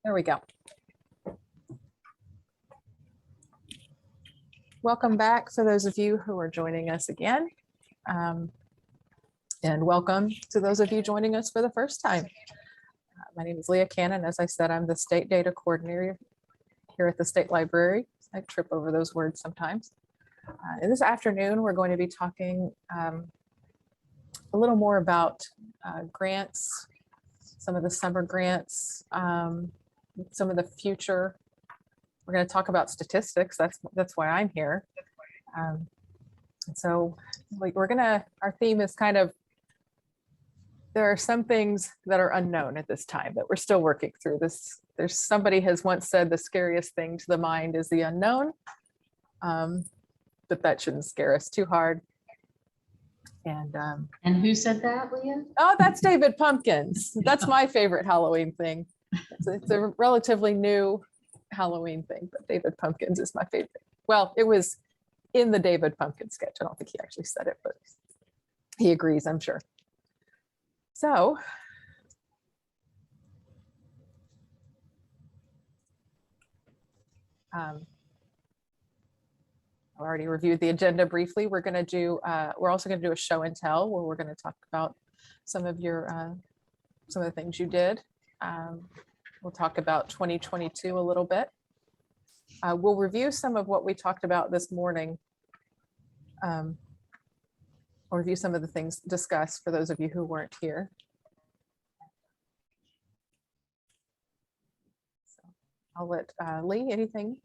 There we go. Welcome back for those of you who are joining us again. And welcome to those of you joining us for the first time. My name is Leah Cannon. As I said, I'm the State Data Coordinator here at the State Library. I trip over those words sometimes. And this afternoon, we're going to be talking a little more about grants, some of the summer grants, some of the future. We're going to talk about statistics. That's why I'm here. And so our theme is kind of, there are some things that are unknown at this time that we're still working through. Somebody has once said the scariest thing to the mind is the unknown, but that shouldn't scare us too hard. And who said that, Leah? Oh, that's David Pumpkins. That's my favorite Halloween thing. It's a relatively new Halloween thing, but David Pumpkins is my favorite. Well, it was in the David Pumpkins sketch. I don't think he actually said it, but he agrees, I'm sure. So, I already reviewed the agenda briefly. We're also going to do a show and tell where we're going to talk about some of the things you did. We'll talk about 2022 a little bit. We'll review some of what we talked about this morning. Or review some of the things discussed for those of you who weren't here. So I'll let Lee, anything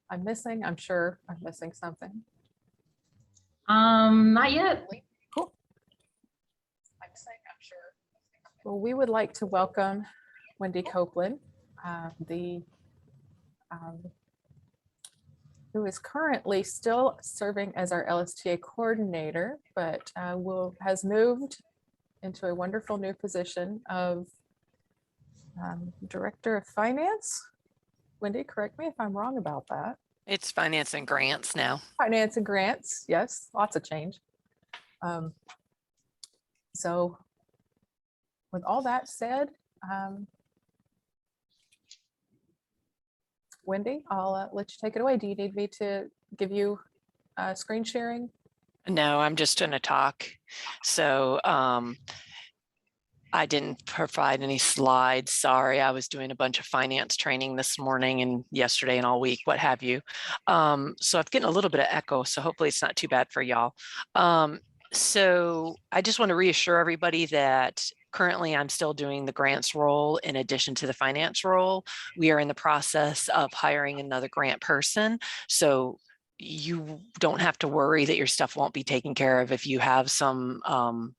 I'm missing? I'm sure I'm missing something. Not yet. Cool. I'm sure. Well, we would like to welcome Wendy Copeland, who is currently still serving as our LSTA coordinator, but has moved into a wonderful new position of Director of Finance. Wendy, correct me if I'm wrong about that. It's finance and grants now. Finance and grants, yes, lots of change. So with all that said, Wendy, I'll let you take it away. Do you need me to give you screen sharing? No, I'm just going to talk. So I didn't provide any slides. Sorry, I was doing a bunch of finance training this morning and yesterday and all week, what have you. So I'm getting a little bit of echo, so hopefully it's not too bad for y'all. So I just want to reassure everybody that currently I'm still doing the grants role in addition to the finance role. We are in the process of hiring another grant person. So you don't have to worry that your stuff won't be taken care of if you have some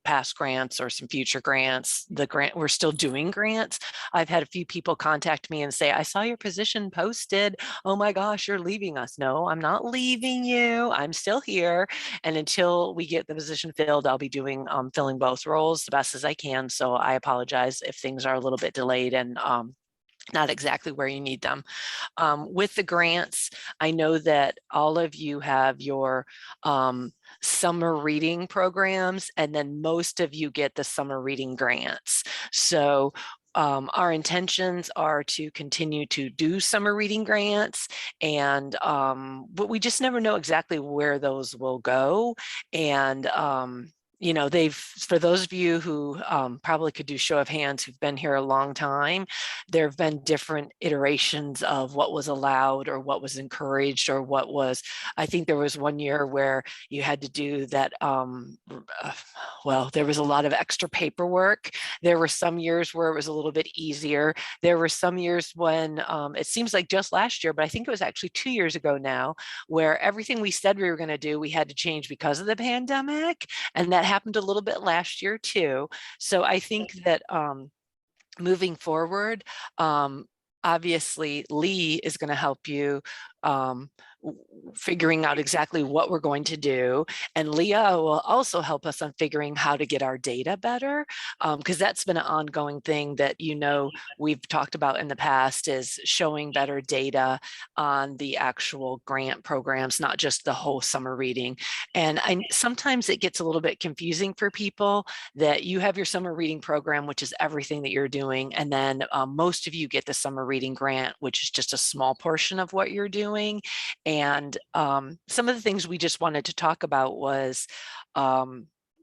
past grants or some future grants. We're still doing grants. I've had a few people contact me and say, I saw your position posted. Oh my gosh, you're leaving us. No, I'm not leaving you. I'm still here. And until we get the position filled, I'll be doing filling both roles the best as I can. So I apologize if things are a little bit delayed and not exactly where you need them. With the grants, I know that all of you have your summer reading programs, and then most of you get the summer reading grants. So our intentions are to continue to do summer reading grants, and but we just never know exactly where those will go. And you know, for those of you who probably could do show of hands who've been here a long time, there have been different iterations of what was allowed or what was encouraged or what was, I think there was one year where you had to do that, well, there was a lot of extra paperwork. There were some years where it was a little bit easier. There were some years when it seems like just last year, but I think it was actually 2 years ago now, where everything we said we were going to do, we had to change because of the pandemic. And that happened a little bit last year too. So I think that moving forward, obviously Lee is going to help you figuring out exactly what we're going to do. And Leah will also help us on figuring how to get our data better, because that's been an ongoing thing that, you know, we've talked about in the past, is showing better data on the actual grant programs, not just the whole summer reading. And sometimes it gets a little bit confusing for people that you have your summer reading program, which is everything that you're doing. And then most of you get the summer reading grant, which is just a small portion of what you're doing. And some of the things we just wanted to talk about was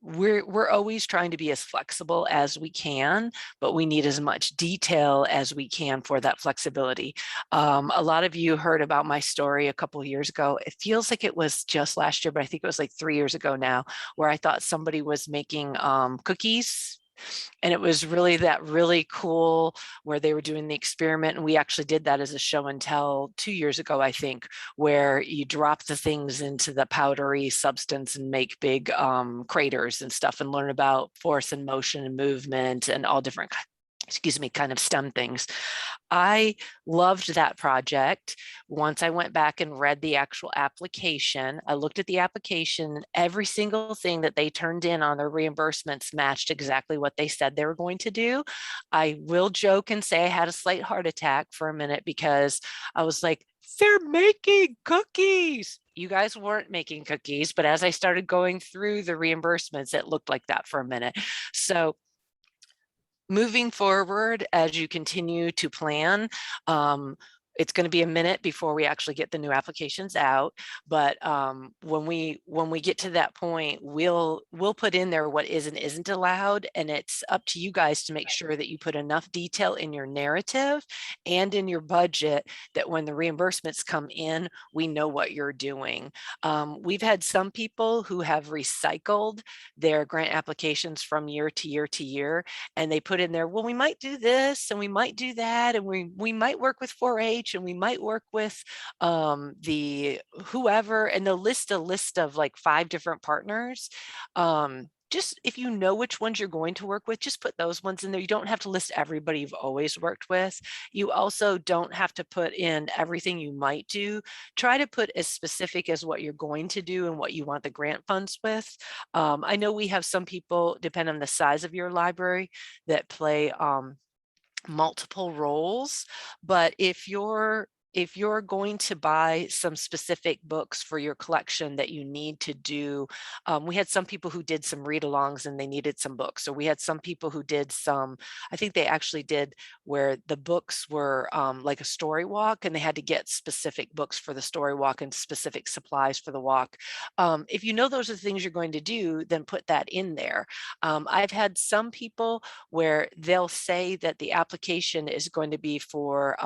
we're always trying to be as flexible as we can, but we need as much detail as we can for that flexibility. A lot of you heard about my story a couple of years ago. It feels like it was just last year, but I think it was like 3 years ago now, where I thought somebody was making cookies. And it was really cool where they were doing the experiment. And we actually did that as a show and tell 2 years ago, I think, where you drop the things into the powdery substance and make big craters and stuff, and learn about force and motion and movement and all different, kind of STEM things. I loved that project. Once I went back and read the actual application, I looked at the application, and every single thing that they turned in on their reimbursements matched exactly what they said they were going to do. I will joke and say I had a slight heart attack for a minute, because I was like, they're making cookies. You guys weren't making cookies, but as I started going through the reimbursements, it looked like that for a minute. So moving forward, as you continue to plan, it's going to be a minute before we actually get the new applications out. But when we get to that point, we'll put in there what is and isn't allowed, and it's up to you guys to make sure that you put enough detail in your narrative and in your budget that when the reimbursements come in, we know what you're doing. We've had some people who have recycled their grant applications from year to year to year, and they put in there, well, we might do this and we might do that, and we might work with 4-H, and we might work with the whoever, and they'll list a list of like 5 different partners. Just if you know which ones you're going to work with, just put those ones in there. You don't have to list everybody you've always worked with. You also don't have to put in everything you might do. Try to put as specific as what you're going to do and what you want the grant funds with. I know we have some people, depending on the size of your library, that play multiple roles, but if you're going to buy some specific books for your collection that you need to do, we had some people who did some read-alongs and they needed some books. So we had some people who did some, I think they actually did where the books were like a story walk, and they had to get specific books for the story walk and specific supplies for the walk. If you know those are the things you're going to do, then put that in there. I've had some people where they'll say that the application is going to be for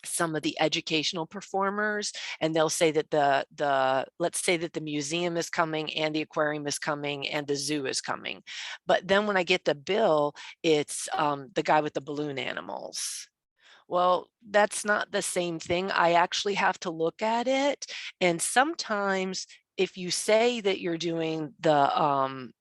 some of the educational performers, and they'll say that let's say that the museum is coming and the aquarium is coming and the zoo is coming. But then when I get the bill, it's the guy with the balloon animals. Well, that's not the same thing. I actually have to look at it. And sometimes if you say that you're doing the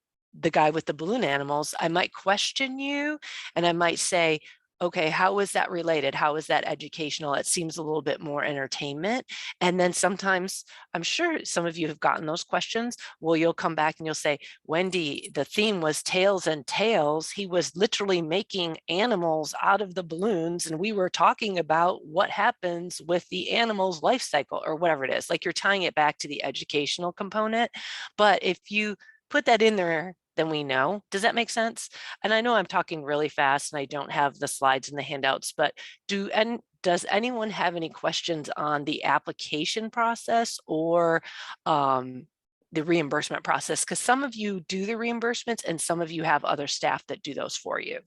guy with the balloon animals, I might question you, and I might say, okay, how is that related? How is that educational? It seems a little bit more entertainment. And then sometimes, I'm sure some of you have gotten those questions. Well, you'll come back and you'll say, Wendy, the theme was tails and tails. He was literally making animals out of the balloons, and we were talking about what happens with the animal's life cycle, or whatever it is. Like, you're tying it back to the educational component. But if you put that in there, then we know. Does that make sense? And I know I'm talking really fast and I don't have the slides and the handouts, but does anyone have any questions on the application process or the reimbursement process? Because some of you do the reimbursements and some of you have other staff that do those for you.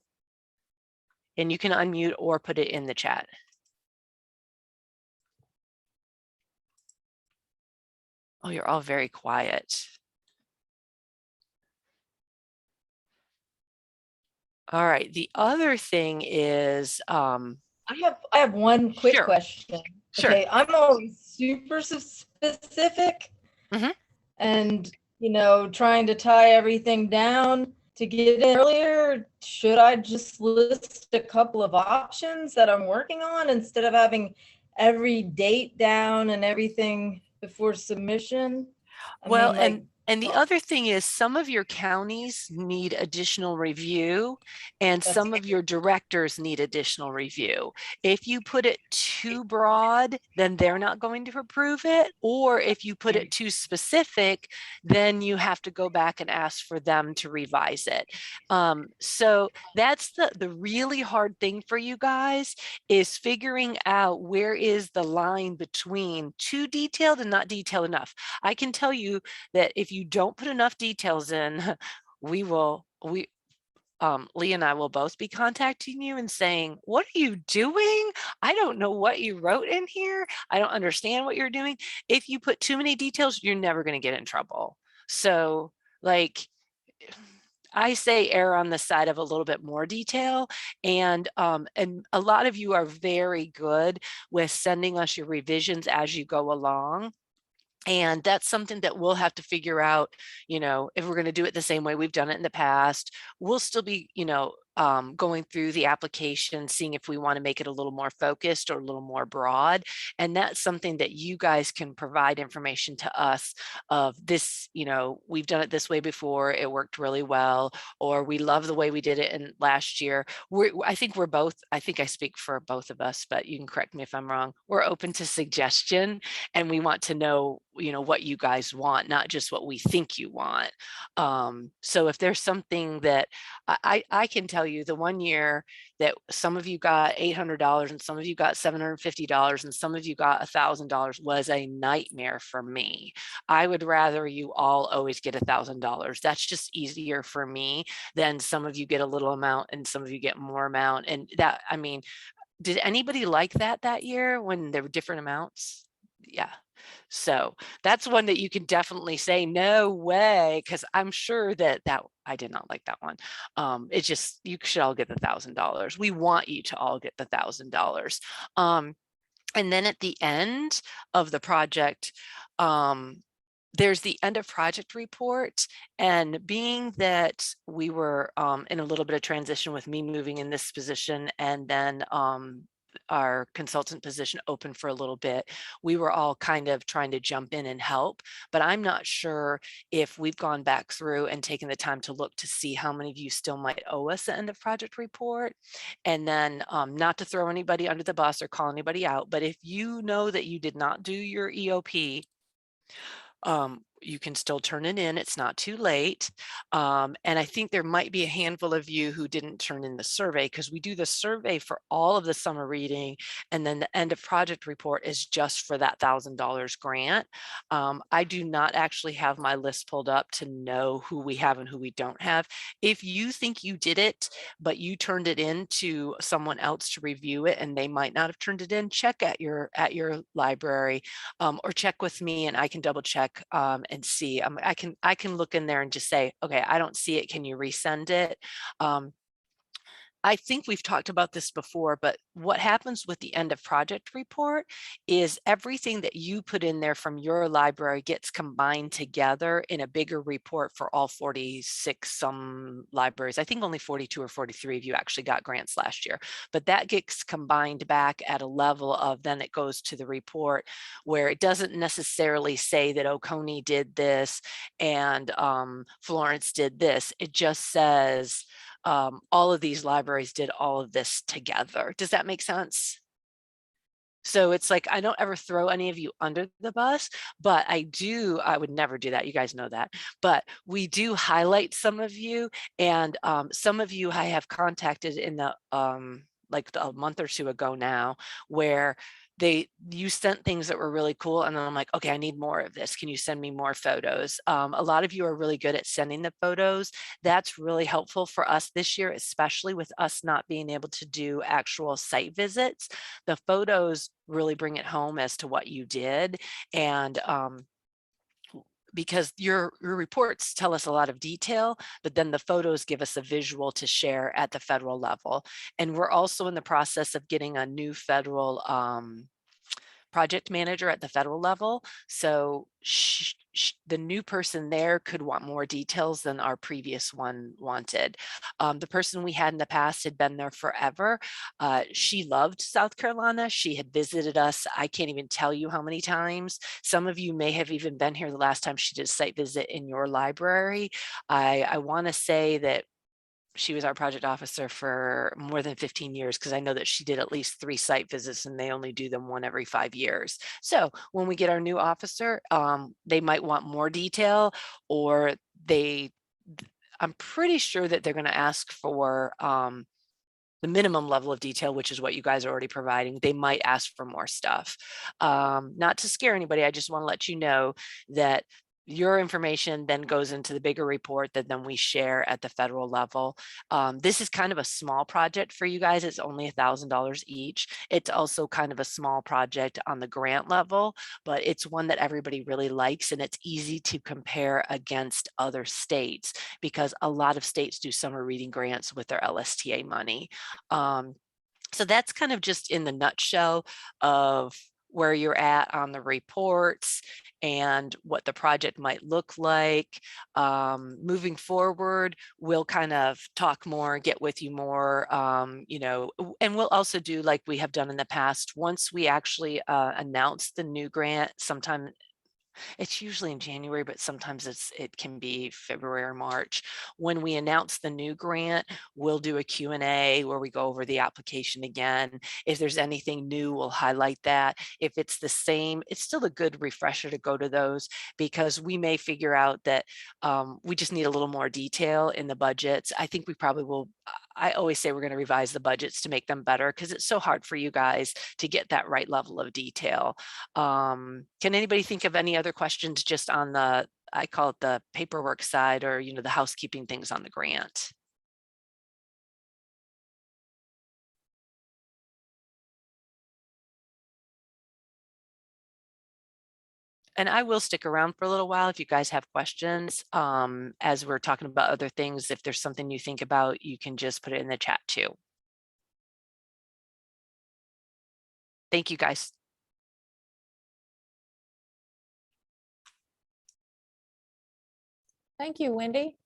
And you can unmute or put it in the chat. Oh, you're all very quiet. All right. The other thing is, I have one quick Sure. question. Sure. Okay, I'm always super specific, Mhm. and trying to tie everything down to get in earlier. Should I just list a couple of options that I'm working on instead of having every date down and everything before submission? I Well, mean, like, and the well, other thing is some of your counties need additional review and that's some of your directors need additional review. If you put it too broad, then they're not going to approve it. Or if you put it too specific, then you have to go back and ask for them to revise it. So that's the really hard thing for you guys, is figuring out where is the line between too detailed and not detailed enough. I can tell you that if you don't put enough details in, Lee and I will both be contacting you and saying, what are you doing? I don't know what you wrote in here. I don't understand what you're doing. If you put too many details, you're never going to get in trouble. So like, I say err on the side of a little bit more detail, and a lot of you are very good with sending us your revisions as you go along. And that's something that we'll have to figure out, if we're going to do it the same way we've done it in the past. We'll still be, going through the application, seeing if we want to make it a little more focused or a little more broad. And that's something that you guys can provide information to us of this, we've done it this way before, it worked really well, or we love the way we did it in last year. I think I speak for both of us, but you can correct me if I'm wrong. We're open to suggestion, and we want to know what you guys want, not just what we think you want. So if there's something that I can tell you, the one year that some of you got $800 and some of you got $750 and some of you got $1,000 was a nightmare for me. I would rather you all always get $1,000. That's just easier for me than some of you get a little amount and some of you get more amount. And that, I mean, did anybody like that year when there were different amounts? Yeah. So that's one that you can definitely say, no way, because I'm sure that I did not like that one. It's just, you should all get the $1,000. We want you to all get the $1,000. And then at the end of the project, there's the end of project report. And being that we were in a little bit of transition with me moving in this position, and then our consultant position open for a little bit, we were all kind of trying to jump in and help. But I'm not sure if we've gone back through and taken the time to look to see how many of you still might owe us the end of project report. And then not to throw anybody under the bus or call anybody out, but if you know that you did not do your EOP, you can still turn it in. It's not too late. And I think there might be a handful of you who didn't turn in the survey, because we do the survey for all of the summer reading. And then the end of project report is just for that $1,000 grant. I do not actually have my list pulled up to know who we have and who we don't have. If you think you did it, but you turned it in to someone else to review it and they might not have turned it in, check at your library, or check with me and I can double check and see. I can look in there and just say, okay, I don't see it. Can you resend it? I think we've talked about this before, but what happens with the end of project report is everything that you put in there from your library gets combined together in a bigger report for all 46 some libraries. I think only 42 or 43 of you actually got grants last year, but that gets combined back at a level of, then it goes to the report where it doesn't necessarily say that Oconee did this and Florence did this. It just says, all of these libraries did all of this together. Does that make sense? So it's like, I don't ever throw any of you under the bus, but I would never do that. You guys know that, but we do highlight some of you, and some of you I have contacted in the, like a month or two ago now, where you sent things that were really cool. And then I'm like, okay, I need more of this. Can you send me more photos? A lot of you are really good at sending the photos. That's really helpful for us this year, especially with us not being able to do actual site visits. The photos really bring it home as to what you did. And because your reports tell us a lot of detail, but then the photos give us a visual to share at the federal level. And we're also in the process of getting a new federal project manager at the federal level. So the new person there could want more details than our previous one wanted. The person we had in the past had been there forever. She loved South Carolina. She had visited us. I can't even tell you how many times. Some of you may have even been here the last time she did a site visit in your library. I want to say that she was our project officer for more than 15 years, because I know that she did at least 3 site visits, and they only do them 1 every 5 years. So when we get our new officer, they might want more detail, or I'm pretty sure that they're going to ask for the minimum level of detail, which is what you guys are already providing. They might ask for more stuff. Not to scare anybody, I just want to let you know that your information then goes into the bigger report that then we share at the federal level. This is kind of a small project for you guys. It's only $1,000 each. It's also kind of a small project on the grant level, but it's one that everybody really likes, and it's easy to compare against other states because a lot of states do summer reading grants with their LSTA money. So that's kind of just in the nutshell of where you're at on the reports and what the project might look like. Moving forward, we'll kind of talk more, get with you more, and we'll also do like we have done in the past. Once we actually announce the new grant, sometime it's usually in January, but sometimes it can be February or March. When we announce the new grant, we'll do a Q&A where we go over the application again. If there's anything new, we'll highlight that. If it's the same, it's still a good refresher to go to those, because we may figure out that we just need a little more detail in the budgets. I think we probably will. I always say we're going to revise the budgets to make them better, because it's so hard for you guys to get that right level of detail. Can anybody think of any other questions just on the, I call it the paperwork side, or the housekeeping things on the grant? And I will stick around for a little while if you guys have questions. As we're talking about other things, if there's something you think about, you can just put it in the chat too. Thank you, guys. Thank you, Wendy.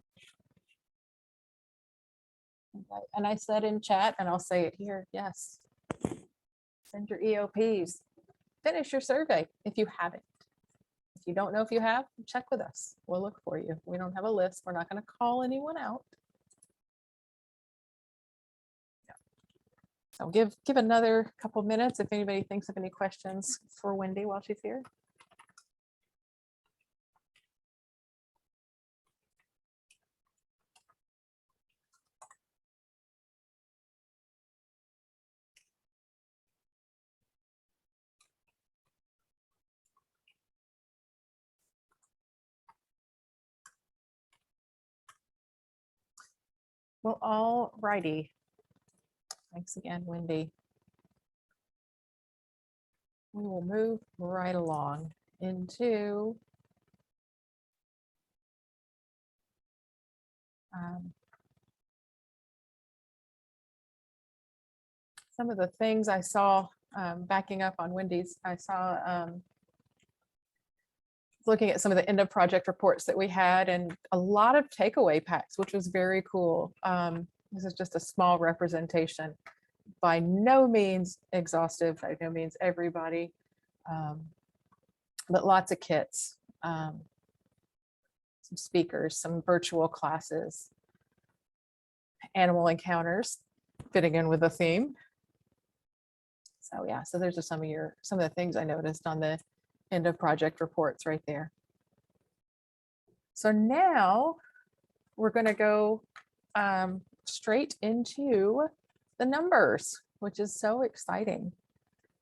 Okay, and I said in chat, and I'll say it here, yes. Send your EOPs. Finish your survey if you haven't. If you don't know if you have, check with us. We'll look for you. We don't have a list. We're not going to call anyone out. So give another couple minutes if anybody thinks of any questions for Wendy while she's here. Well, all righty. Thanks again, Wendy. We will move right along into some of the things I saw backing up on Wendy's. I saw looking at some of the end of project reports that we had, and a lot of takeaway packs, which was very cool. This is just a small representation, by no means exhaustive, by no means everybody, but lots of kits, some speakers, some virtual classes, animal encounters, fitting in with the theme. So yeah, so there's just some of the things I noticed on the end of project reports right there. So now we're going to go straight into the numbers, which is so exciting.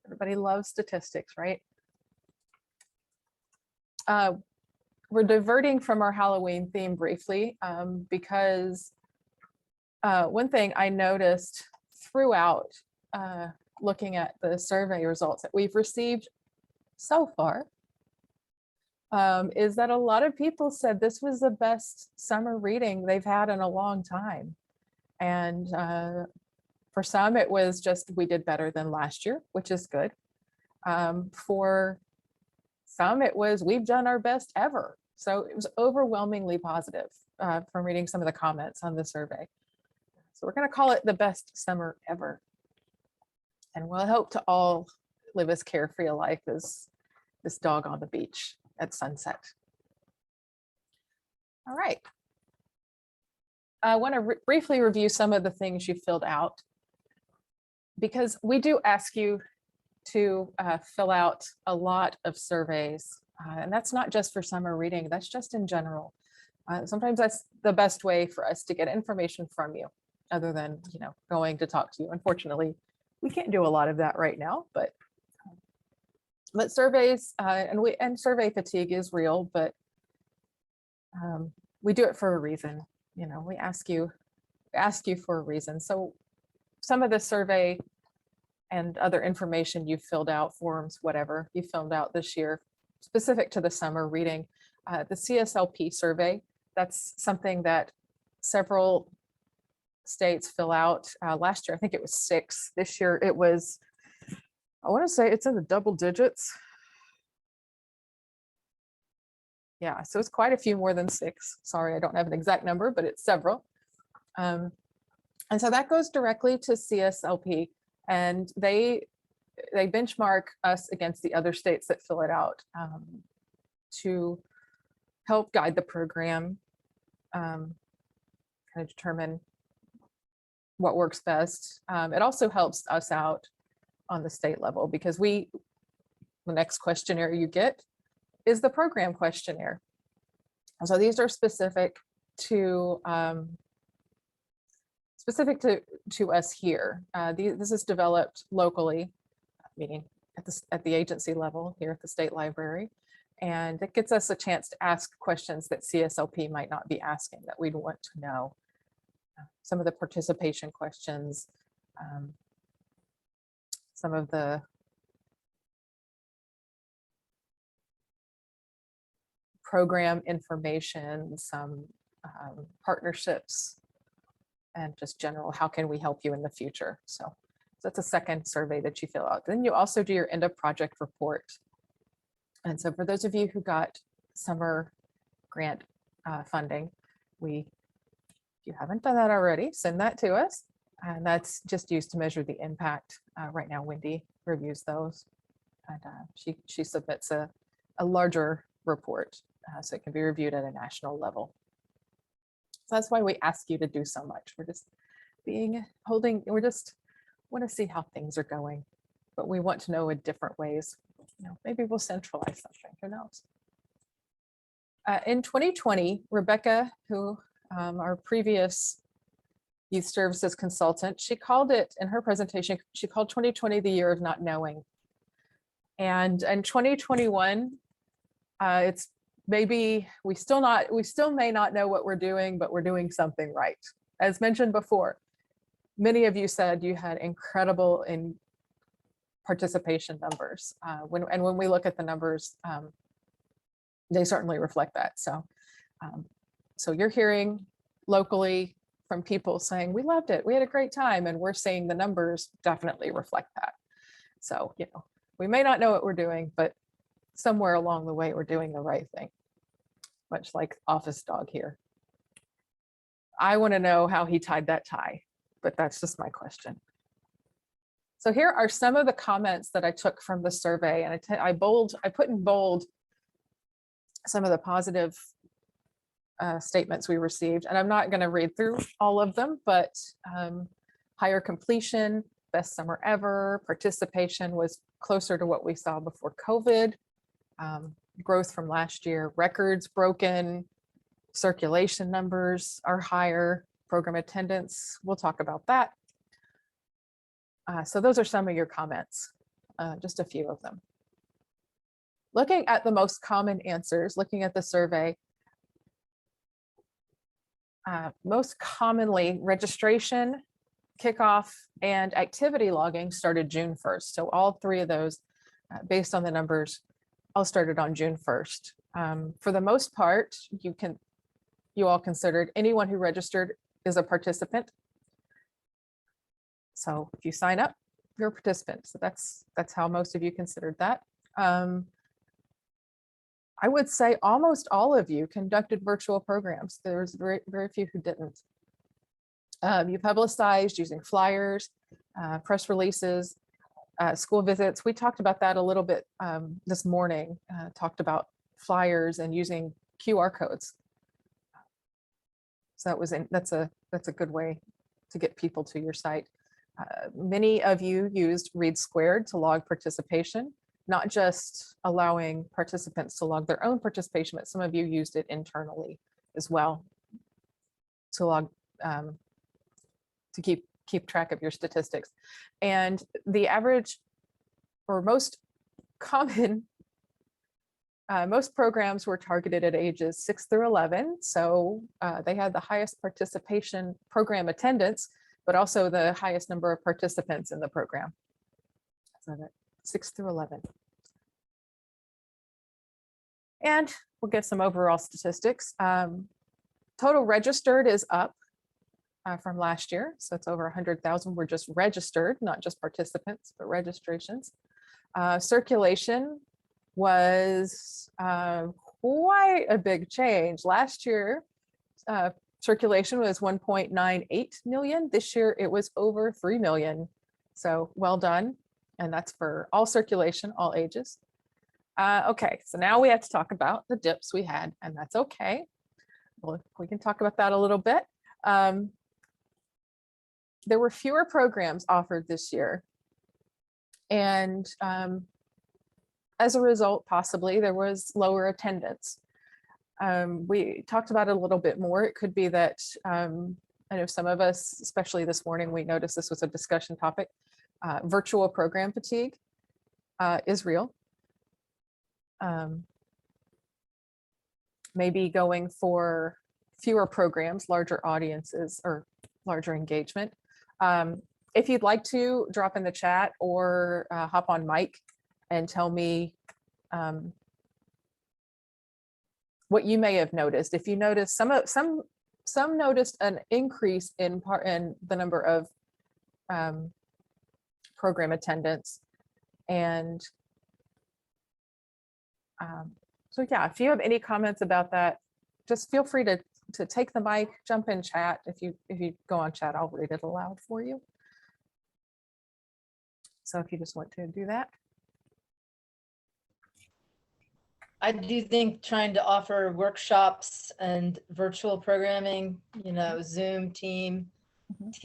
Everybody loves statistics, right? We're diverting from our Halloween theme briefly because one thing I noticed throughout looking at the survey results that we've received so far is that a lot of people said this was the best summer reading they've had in a long time. And for some, it was just we did better than last year, which is good. For some it was, we've done our best ever. So it was overwhelmingly positive from reading some of the comments on the survey. So we're going to call it the best summer ever. And we'll hope to all live as carefree a life as this dog on the beach at sunset. All right. I want to briefly review some of the things you filled out, because we do ask you to fill out a lot of surveys. And that's not just for summer reading, that's just in general. Sometimes that's the best way for us to get information from you, other than, going to talk to you. Unfortunately, we can't do a lot of that right now, but surveys and survey fatigue is real, but we do it for a reason. We ask you for a reason. So some of the survey and other information you filled out, forms, whatever you filled out this year, specific to the summer reading, the CSLP survey, that's something that several states fill out. Last year, I think it was 6. This year it was, I want to say it's in the double digits. Yeah, so it's quite a few more than 6. Sorry, I don't have an exact number, but it's several. And so that goes directly to CSLP, and they benchmark us against the other states that fill it out to help guide the program, kind of determine what works best. It also helps us out on the state level, because the next questionnaire you get is the program questionnaire. So these are specific to us here. This is developed locally, meaning at the agency level here at the state library, and it gets us a chance to ask questions that CSLP might not be asking, that we'd want to know. Some of the participation questions, some of the program information, some partnerships, and just general, how can we help you in the future? So that's a second survey that you fill out. Then you also do your end of project report. And so for those of you who got summer grant funding, if you haven't done that already, send that to us. And that's just used to measure the impact. Right now, Wendy reviews those, and she submits a larger report, so it can be reviewed at a national level. So that's why we ask you to do so much. We're just we just want to see how things are going, but we want to know in different ways. Maybe we'll centralize something, who knows? In 2020, Rebecca, who our previous youth services consultant, she called it, in her presentation, she called 2020 the year of not knowing. And in 2021, it's maybe we still may not know what we're doing, but we're doing something right. As mentioned before, many of you said you had incredible in participation numbers. When we look at the numbers, they certainly reflect that. So you're hearing locally from people saying, we loved it, we had a great time, and we're seeing the numbers definitely reflect that. So, we may not know what we're doing, but somewhere along the way, we're doing the right thing, much like office dog here. I want to know how he tied that tie, but that's just my question. So here are some of the comments that I took from the survey, and I put in bold some of the positive statements we received, and I'm not going to read through all of them, but higher completion, best summer ever, participation was closer to what we saw before COVID, growth from last year, records broken, circulation numbers are higher, program attendance, we'll talk about that. So those are some of your comments, just a few of them. Looking at the most common answers, looking at the survey, most commonly registration, kickoff, and activity logging started June 1st. So all 3 of those, based on the numbers, all started on June 1st. For the most part, you all considered anyone who registered is a participant. So if you sign up, you're a participant. So that's how most of you considered that. I would say almost all of you conducted virtual programs. There was very, very few who didn't. You publicized using flyers, press releases, school visits. We talked about that a little bit this morning, talked about flyers and using QR codes. So that's a good way to get people to your site. Many of you used Read Squared to log participation, not just allowing participants to log their own participation, but some of you used it internally as well to log, to keep track of your statistics. And the average or most common, most programs were targeted at ages 6 through 11. So they had the highest participation program attendance, but also the highest number of participants in the program. So that 6 through 11. And we'll get some overall statistics. Total registered is up from last year. So it's over 100,000 were just registered, not just participants, but registrations. Circulation was quite a big change. Last year, circulation was 1.98 million. This year it was over 3 million. So well done. And that's for all circulation, all ages. Okay, so now we have to talk about the dips we had, and that's okay. Well, we can talk about that a little bit. There were fewer programs offered this year. And as a result, possibly there was lower attendance. We talked about it a little bit more. It could be that I know some of us, especially this morning, we noticed this was a discussion topic. Virtual program fatigue is real. Maybe going for fewer programs, larger audiences, or larger engagement. If you'd like to drop in the chat or hop on mic and tell me what you may have noticed. If you noticed some noticed an increase in the number of program attendance, and so yeah, if you have any comments about that, just feel free to take the mic, jump in chat. If you go on chat, I'll read it aloud for you. So if you just want to do that. I do think trying to offer workshops and virtual programming, Zoom team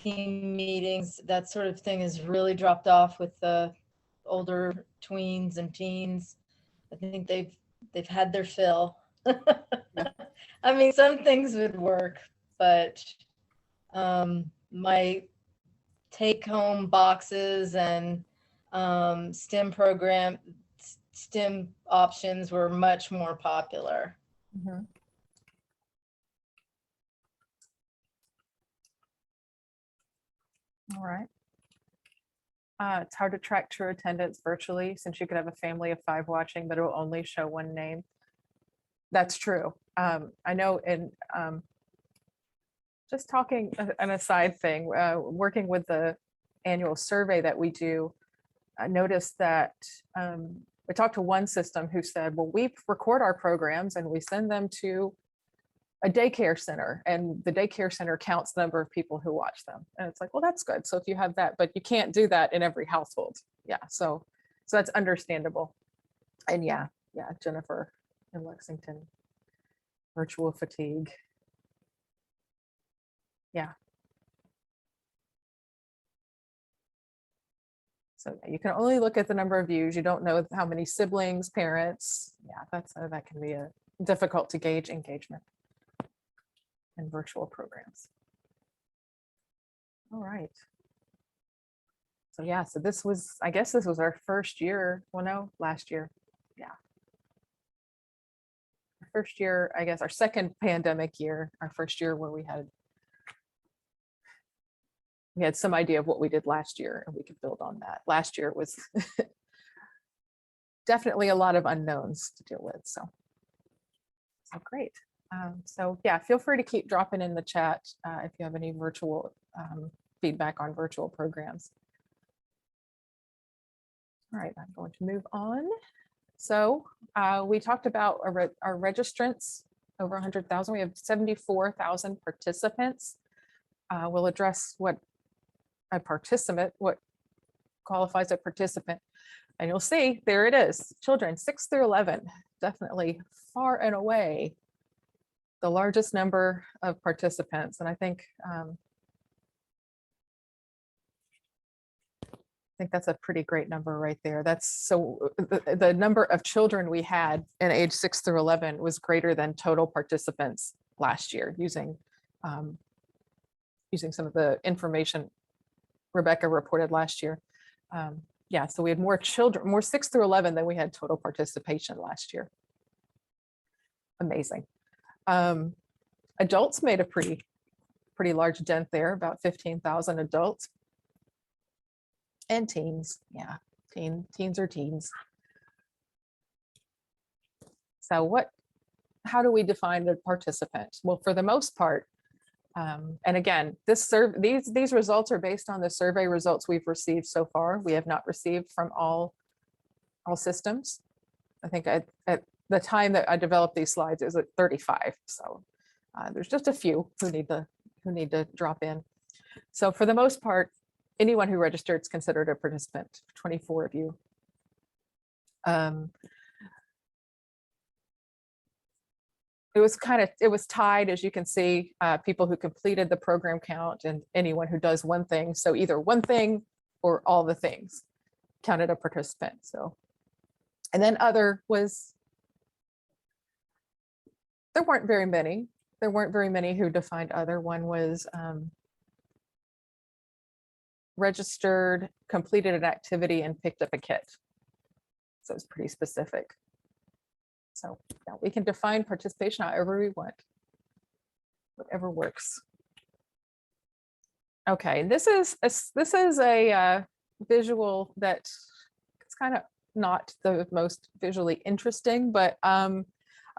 meetings, that sort of thing has really dropped off with the older tweens and teens. I think they've had their fill. I mean, some things would work, but my take-home boxes and STEM options were much more popular. Mm-hmm. All right. It's hard to track true attendance virtually since you could have a family of 5 watching, but it will only show one name. That's true. I know in just talking an aside thing, working with the annual survey that we do, I noticed that we talked to one system who said, well, we record our programs and we send them to a daycare center, and the daycare center counts the number of people who watch them. And it's like, well, that's good. So if you have that, but you can't do that in every household. Yeah, so that's understandable. And yeah, Jennifer in Lexington, virtual fatigue. Yeah. So you can only look at the number of views. You don't know how many siblings, parents. Yeah, that can be difficult to gauge engagement in virtual programs. All right. So yeah, so I guess this was our first year. Well, no, last year. Yeah. Our first year, I guess our second pandemic year, our first year where we had some idea of what we did last year and we could build on that. Last year was definitely a lot of unknowns to deal with. So great. So yeah, feel free to keep dropping in the chat if you have any virtual feedback on virtual programs. All right, I'm going to move on So we talked about our registrants, over 100,000. We have 74,000 participants. We'll address what qualifies a participant. And you'll see, there it is, children 6 through 11, definitely far and away the largest number of participants. And I think that's a pretty great number right there. That's so the number of children we had in age 6 through 11 was greater than total participants last year using some of the information Rebecca reported last year. Yeah, so we had more children, more 6 through 11 than we had total participation last year. Amazing. Adults made a pretty large dent there, about 15,000 adults. And teens, yeah, teens are teens. So how do we define a participant? Well, for the most part, and again, these results are based on the survey results we've received so far. We have not received from all systems. I think at the time that I developed these slides, it was at 35. So there's just a few who need to drop in. So for the most part, anyone who registered is considered a participant, 24 of you. It was tied, as you can see, people who completed the program count and anyone who does one thing. So either one thing or all the things counted a participant. So, and then other was, there weren't very many. There weren't very many who defined other. One was registered, completed an activity, and picked up a kit. So it's pretty specific. So yeah, we can define participation however we want, whatever works. Okay, this is a visual that it's kind of not the most visually interesting, but I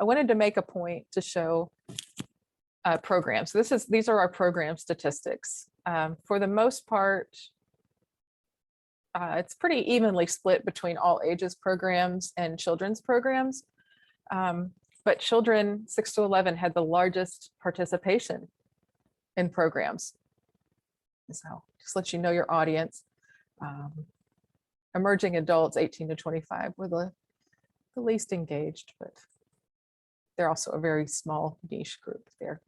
wanted to make a point to show programs. So these are our program statistics. For the most part, it's pretty evenly split between all ages programs and children's programs. But children 6 to 11 had the largest participation in programs. So just let you know your audience. Emerging adults 18 to 25 were the least engaged, but they're also a very small niche group there.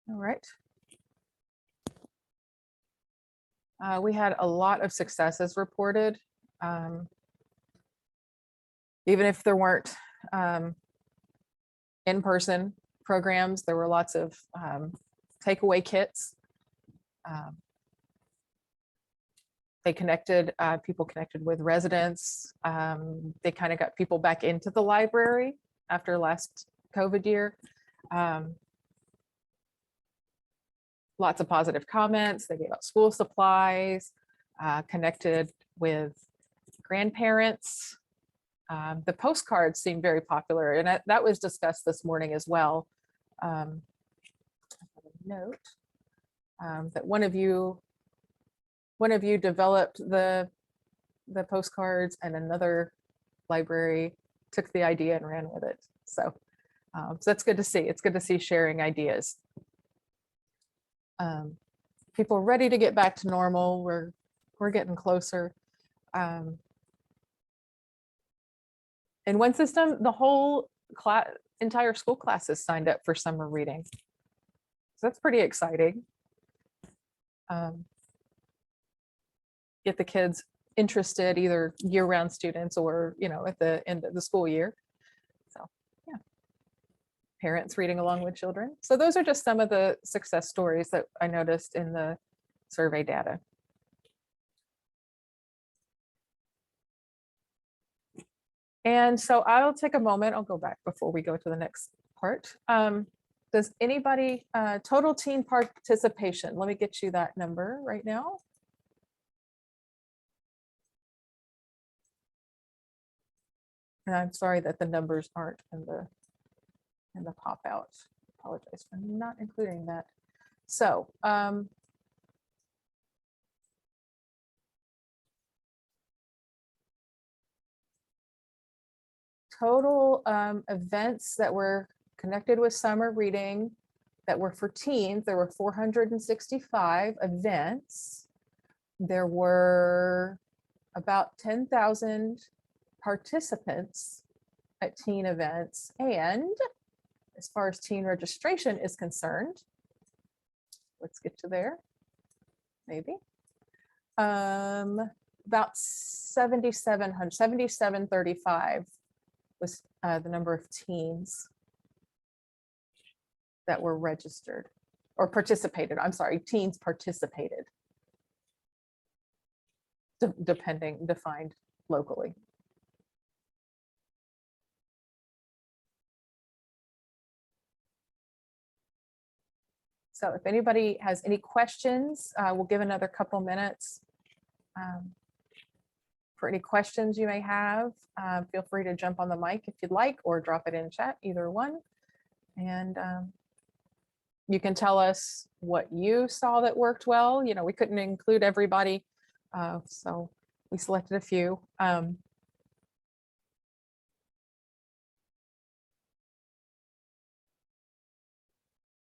All right. We had a lot of successes reported. Even if there weren't in-person programs, there were lots of takeaway kits. People connected with residents. They kind of got people back into the library after last COVID year. Lots of positive comments. They gave out school supplies, connected with grandparents. The postcards seemed very popular, and that was discussed this morning as well. Note that one of you developed the postcards, and another library took the idea and ran with it. So that's good to see. It's good to see sharing ideas. People ready to get back to normal. We're getting closer. In one system, the whole entire school classes signed up for summer reading. So that's pretty exciting. Get the kids interested, either year-round students or, at the end of the school year. So yeah, parents reading along with children. So those are just some of the success stories that I noticed in the survey data. And so I'll take a moment, I'll go back before we go to the next part. Does anybody, total teen participation, let me get you that number right now. And I'm sorry that the numbers aren't in the pop out. Apologize for not including that. So total events that were connected with summer reading that were for teens, there were 465 events. There were about 10,000 participants at teen events. And as far as teen registration is concerned, let's get to there, maybe. About 7,700, 7,735 was the number of teens that were registered or participated. I'm sorry, teens participated. Defined locally. So if anybody has any questions, we'll give another couple minutes for any questions you may have. Feel free to jump on the mic if you'd like, or drop it in chat, either one. And you can tell us what you saw that worked well. You know, we couldn't include everybody, so we selected a few.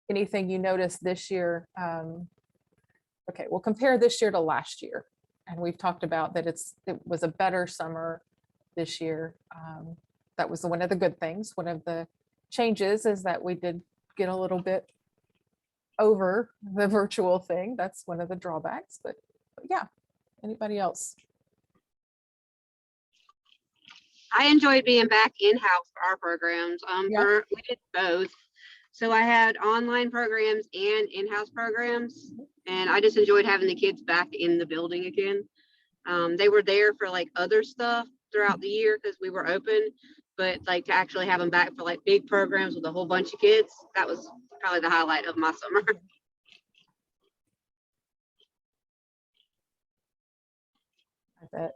Anything you noticed this year? Okay, we'll compare this year to last year. And we've talked about that it was a better summer this year. That was one of the good things. One of the changes is that we did get a little bit over the virtual thing. That's one of the drawbacks, but yeah. Anybody else? I enjoyed being back in-house for our programs. Yeah. We did both. So I had online programs and in-house programs, and I just enjoyed having the kids back in the building again. They were there for like other stuff throughout the year because we were open, but like to actually have them back for like big programs with a whole bunch of kids, that was probably the highlight of my summer. I bet.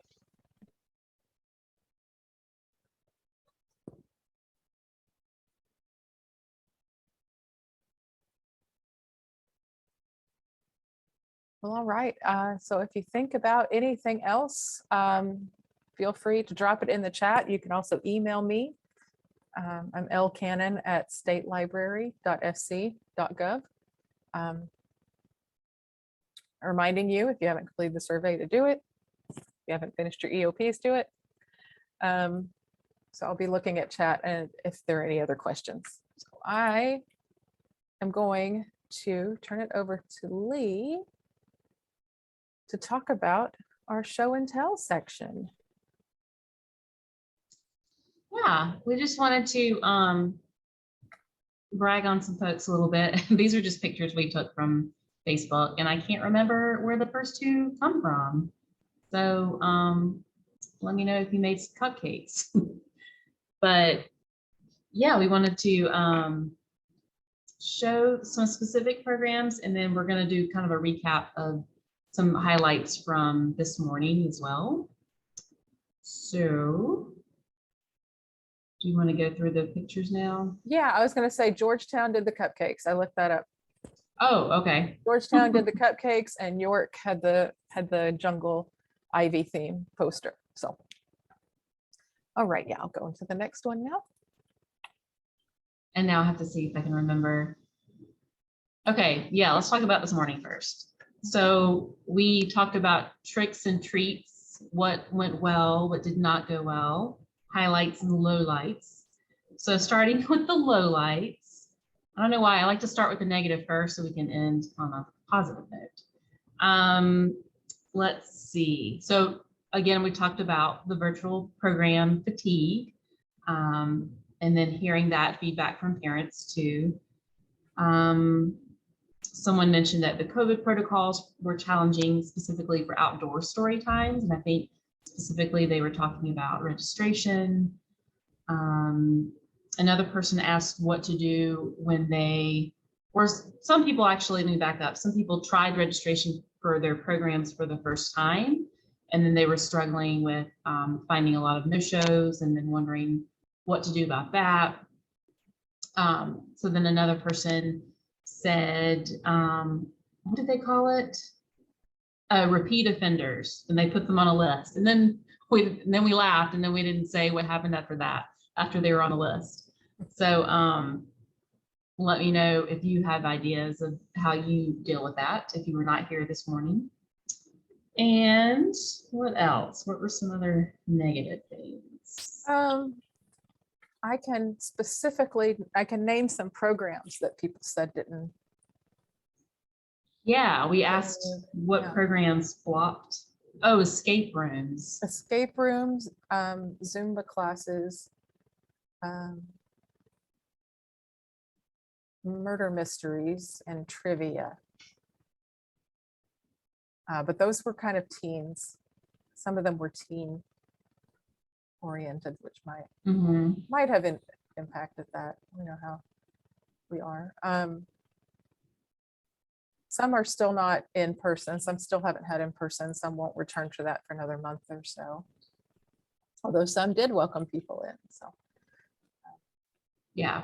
Well, all right. So if you think about anything else, feel free to drop it in the chat. You can also email me. I'm lcannon@statelibrary.sc.gov. Reminding you, if you haven't completed the survey, to do it. If you haven't finished your EOPs, do it. So I'll be looking at chat and if there are any other questions. So I am going to turn it over to Lee to talk about our show and tell section. Yeah, we just wanted to brag on some folks a little bit. These are just pictures we took from Facebook, and I can't remember where the first two come from. So let me know if you made some cupcakes. But yeah, we wanted to show some specific programs, and then we're going to do kind of a recap of some highlights from this morning as well. So do you want to go through the pictures now? Yeah, I was going to say Georgetown did the cupcakes. I looked that up. Oh, okay. Georgetown did the cupcakes, and York had the jungle ivy theme poster. So, all right, yeah, I'll go into the next one now. And now I have to see if I can remember. Okay, yeah, let's talk about this morning first. So we talked about tricks and treats, what went well, what did not go well, highlights and lowlights. So starting with the lowlights, I don't know why I like to start with the negative first so we can end on a positive note. Let's see. So again, we talked about the virtual program fatigue, and then hearing that feedback from parents too. Someone mentioned that the COVID protocols were challenging specifically for outdoor story times. And I think specifically they were talking about registration. Another person asked what to do when some people actually, let me back up. Some people tried registration for their programs for the first time, and then they were struggling with finding a lot of no-shows and then wondering what to do about that. So then another person said, what did they call it? Repeat offenders, and they put them on a list. And then we laughed, and then we didn't say what happened after that. after they were on the list. So let me know if you have ideas of how you deal with that if you were not here this morning. And what else? What were some other negative things? I can name some programs that people said didn't. Yeah, we asked what Yeah. programs flopped. Oh, escape rooms. Escape rooms, Zumba classes, murder mysteries, and trivia. But those were kind of teens. Some of them were teen oriented, which might have impacted that. You know how we are. Some are still not in person. Some still haven't had in person. Some won't return to that for another month or so. Although some did welcome people in. So Yeah.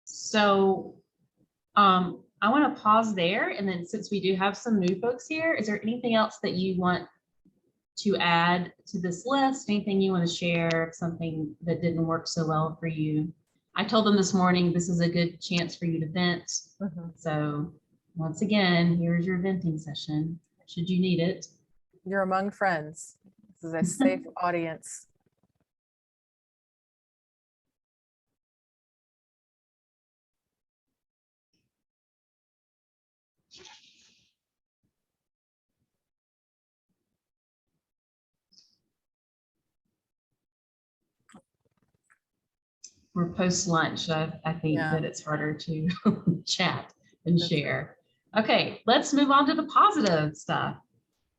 So I want to pause there. And then since we do have some new folks here, is there anything else that you want to add to this list? Anything you want to share, something that didn't work so well for you? I told them this morning, this is a good chance for you to vent. So once again, here's your venting session, should you need it. you're among friends. This is a safe audience. We're post lunch. I think Yeah. that it's harder to chat and That's share. Okay, let's move on to the positive stuff.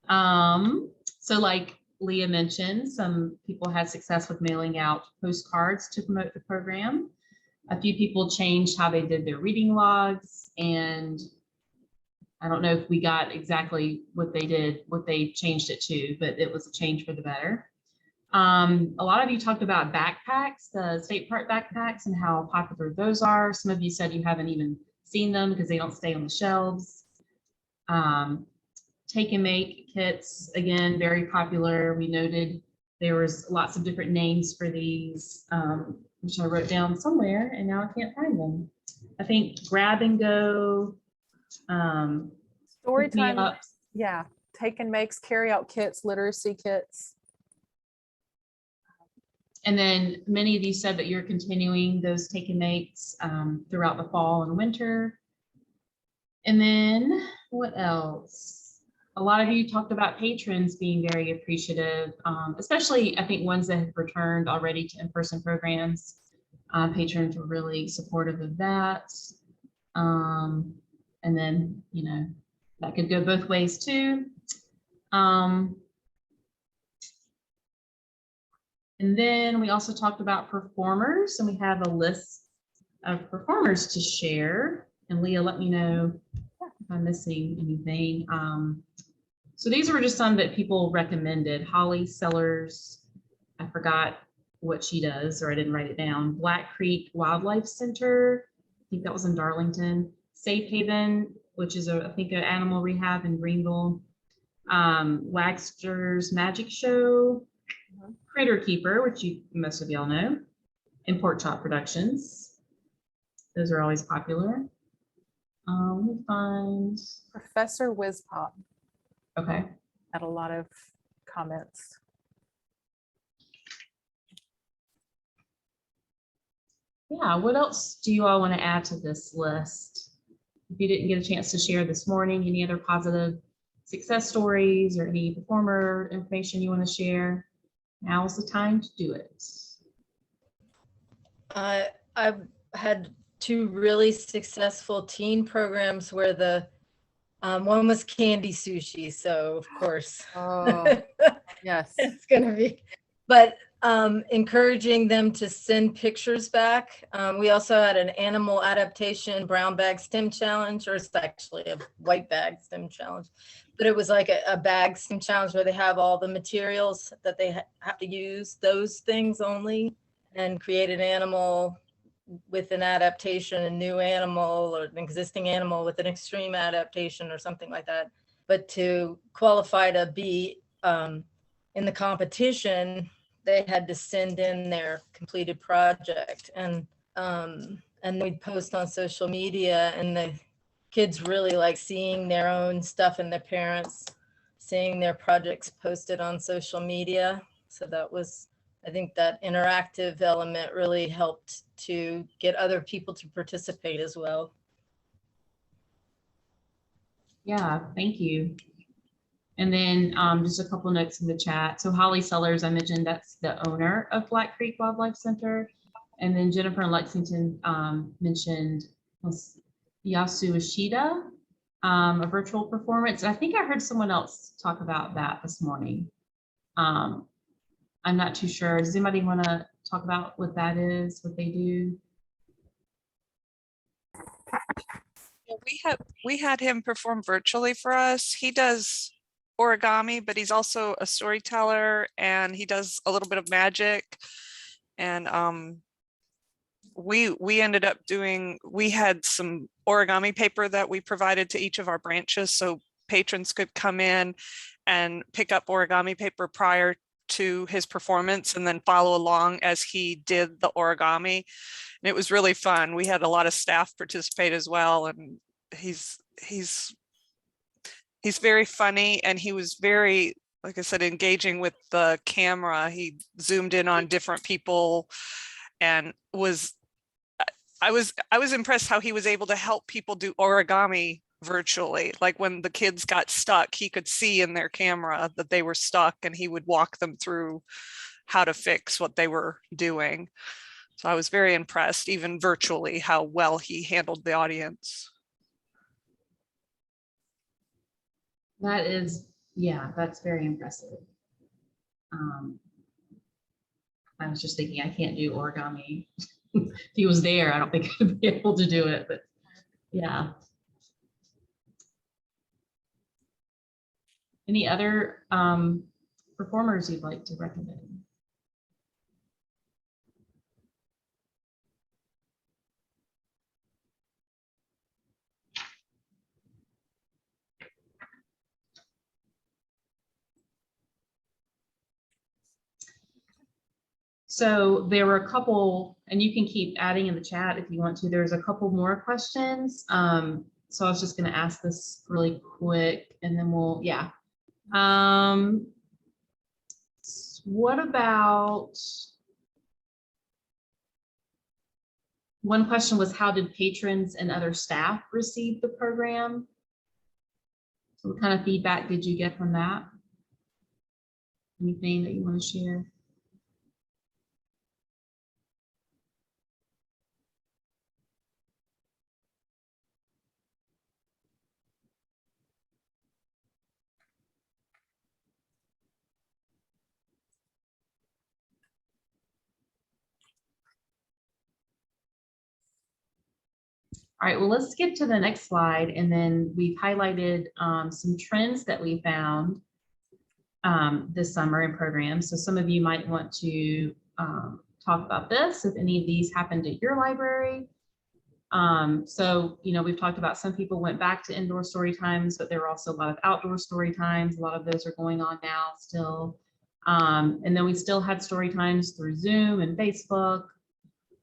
So like Leah mentioned, some people had success with mailing out postcards to promote the program. A few people changed how they did their reading logs, and I don't know if we got exactly what they did, what they changed it to, but it was a change for the better. A lot of you talked about backpacks, the state park backpacks, and how popular those are. Some of you said you haven't even seen them because they don't stay on the shelves. Take and make kits, again, very popular. We noted there was lots of different names for these, which I wrote down somewhere, and now I can't find them. I think grab and go, Story pick me time. ups. Yeah. Take and makes, carry out kits, literacy kits. And then many of you said that you're continuing those take and makes throughout the fall and winter. And then what else? A lot of you talked about patrons being very appreciative, especially I think ones that have returned already to in-person programs. Patrons were really supportive of that. And then, you know, that could go both ways too. And then we also talked about performers, and we have a list of performers to share. And Leah, let me know if I'm missing anything. So these were just some that people recommended. Holly Sellers, I forgot what she does, or I didn't write it down. Black Creek Wildlife Center, I think that was in Darlington. Safe Haven, which is I think an animal rehab in Greenville. Wagster's Magic Show, Critter Keeper, which most of y'all know, and Pork Chop Productions. Those are always popular. Let me find Professor Whizpop Okay. had a lot of comments. Yeah, what else do you all want to add to this list? If you didn't get a chance to share this morning, any other positive success stories or any performer information you want to share, now's the time to do it. I've had 2 really successful teen programs where the one was candy sushi, so of course Oh, yes. it's gonna be, but encouraging them to send pictures back. We also had an animal adaptation brown bag STEM challenge, or it's actually a white bag STEM challenge, but it was like a bag STEM challenge where they have all the materials that they have to use, those things only, and create an animal with an adaptation, a new animal, or an existing animal with an extreme adaptation or something like that. But to qualify to be in the competition, they had to send in their completed project, and we'd post on social media, and the kids really like seeing their own stuff and their parents seeing their projects posted on social media. So that was, I think that interactive element really helped to get other people to participate as well. Yeah, thank you. And then just a couple notes in the chat. So Holly Sellers, I mentioned, that's the owner of Black Creek Wildlife Center. And then Jennifer in Lexington mentioned Yasu Ishida, a virtual performance. I think I heard someone else talk about that this morning. I'm not too sure. Does anybody want to talk about what that is, what they do? Yeah, we had him perform virtually for us. He does origami, but he's also a storyteller, and he does a little bit of magic. And we ended up doing, we had some origami paper that we provided to each of our branches, so patrons could come in and pick up origami paper prior to his performance and then follow along as he did the origami. And it was really fun. We had a lot of staff participate as well, and he's very funny, and he was very, like I said, engaging with the camera. He zoomed in on different people, and I was impressed how he was able to help people do origami virtually. Like when the kids got stuck, he could see in their camera that they were stuck, and he would walk them through how to fix what they were doing. So I was very impressed, even virtually, how well he handled the audience. That is, yeah, that's very impressive. I was just thinking, I can't do origami. If he was there, I don't think I'd be able to do it, but yeah. Any other performers you'd like to recommend? So there were a couple, and you can keep adding in the chat if you want to. There's a couple more questions. So I was just going to ask this really quick, and then we'll, yeah. What about, one question was, how did patrons and other staff receive the program? So what kind of feedback did you get from that? Anything that you want to share? All right, well, let's skip to the next slide. And then we've highlighted some trends that we found this summer in programs. So some of you might want to talk about this, if any of these happened at your library. So, you know, we've talked about some people went back to indoor story times, but there were also a lot of outdoor story times. A lot of those are going on now still. And then we still had story times through Zoom and Facebook.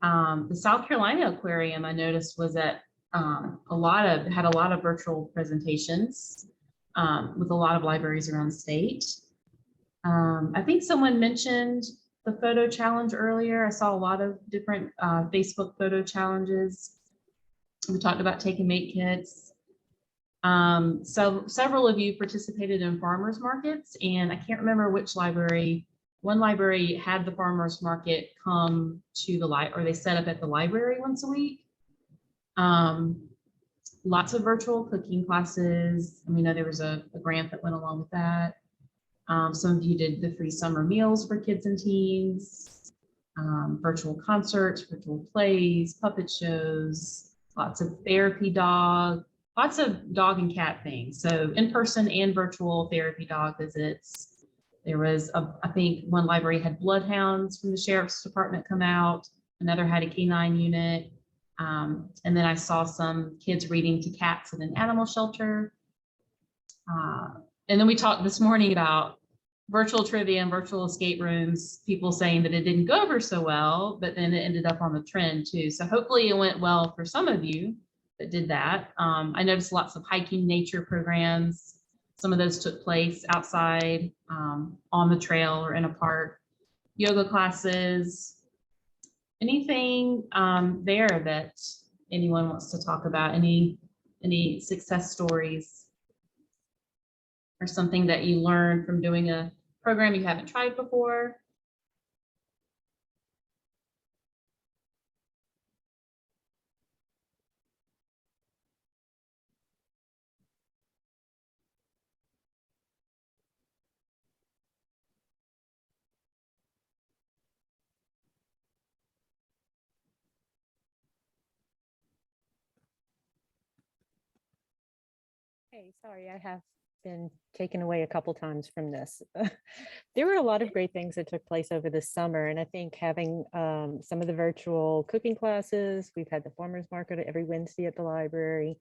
The South Carolina Aquarium, I noticed, was at had a lot of virtual presentations with a lot of libraries around the state. I think someone mentioned the photo challenge earlier. I saw a lot of different Facebook photo challenges. We talked about take and make kits. So several of you participated in farmers markets, and I can't remember which library. One library had the farmers market come to the library, or they set up at the library once a week. Lots of virtual cooking classes. And we know there was a grant that went along with that. Some of you did the free summer meals for kids and teens, virtual concerts, virtual plays, puppet shows, lots of therapy dog, lots of dog and cat things. So in-person and virtual therapy dog visits. There was, I think one library had bloodhounds from the sheriff's department come out. Another had a canine unit. And then I saw some kids reading to cats at an animal shelter. And then we talked this morning about virtual trivia and virtual escape rooms, people saying that it didn't go over so well, but then it ended up on the trend too. So hopefully it went well for some of you that did that. I noticed lots of hiking nature programs. Some of those took place outside, on the trail or in a park. Yoga classes. Anything there that anyone wants to talk about? Any success stories or something that you learned from doing a program you haven't tried before? Hey, sorry, I have been taken away a couple times from this. There were a lot of great things that took place over the summer, and I think having some of the virtual cooking classes, we've had the farmers market every Wednesday at the library,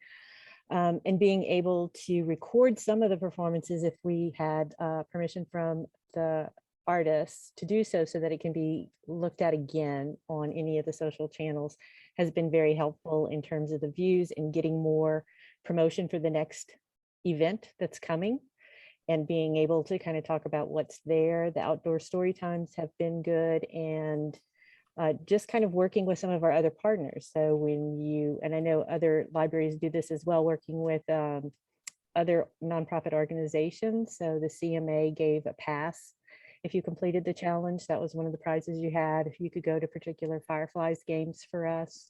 and being able to record some of the performances if we had permission from the artists to do so, so that it can be looked at again on any of the social channels, has been very helpful in terms of the views and getting more promotion for the next event that's coming, and being able to kind of talk about what's there. The outdoor story times have been good, and just kind of working with some of our other partners. So when you, and I know other libraries do this as well, working with other nonprofit organizations. So the CMA gave a pass if you completed the challenge. That was one of the prizes you had. If you could go to particular Fireflies games for us.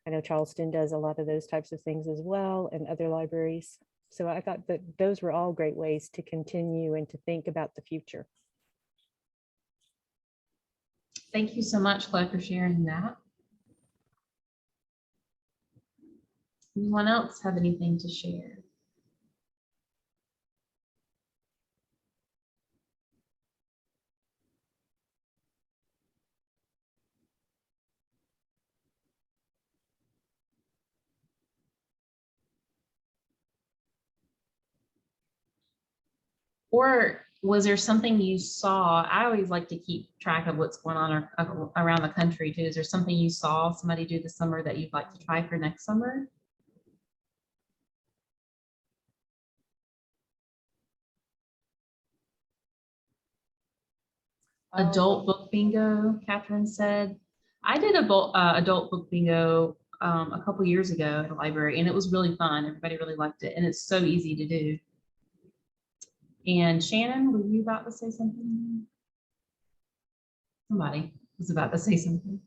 I know Charleston does a lot of those types of things as well, and other libraries. So I thought that those were all great ways to continue and to think about the future. Thank you so much, Chloe, for sharing that. Anyone else have anything to share? Or was there something you saw? I always like to keep track of what's going on around the country too. Is there something you saw somebody do this summer that you'd like to try for next summer? Adult book bingo, Catherine said. I did a adult book bingo a couple years ago at the library, and it was really fun. Everybody really liked it, and it's so easy to do. And Shannon, were you about to say something? Somebody was about to say something.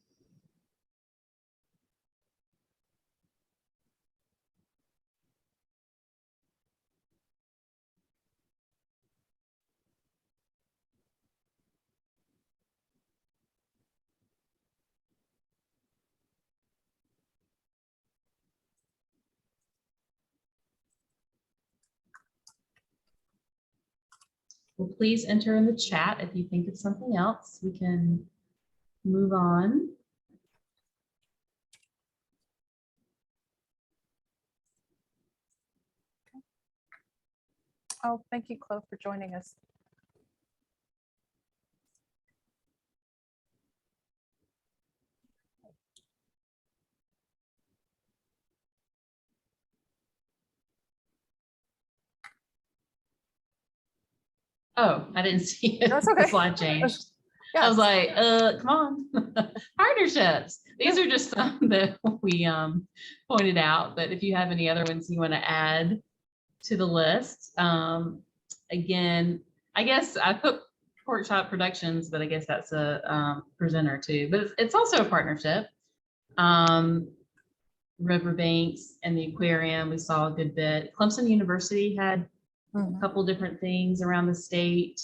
Well, please enter in the chat if you think of something else. We can move on. Oh, thank you, Chloe, for joining us. Oh, I didn't see it. That's okay. The slide changed. I Yes. was like, come on. Partnerships. These are just some that we pointed out, but if you have any other ones you want to add to the list, again, I guess I put Pork Chop Productions, but I guess that's a presenter too, but it's also a partnership. Riverbanks and the aquarium, we saw a good bit. Clemson University had a couple different things around the state.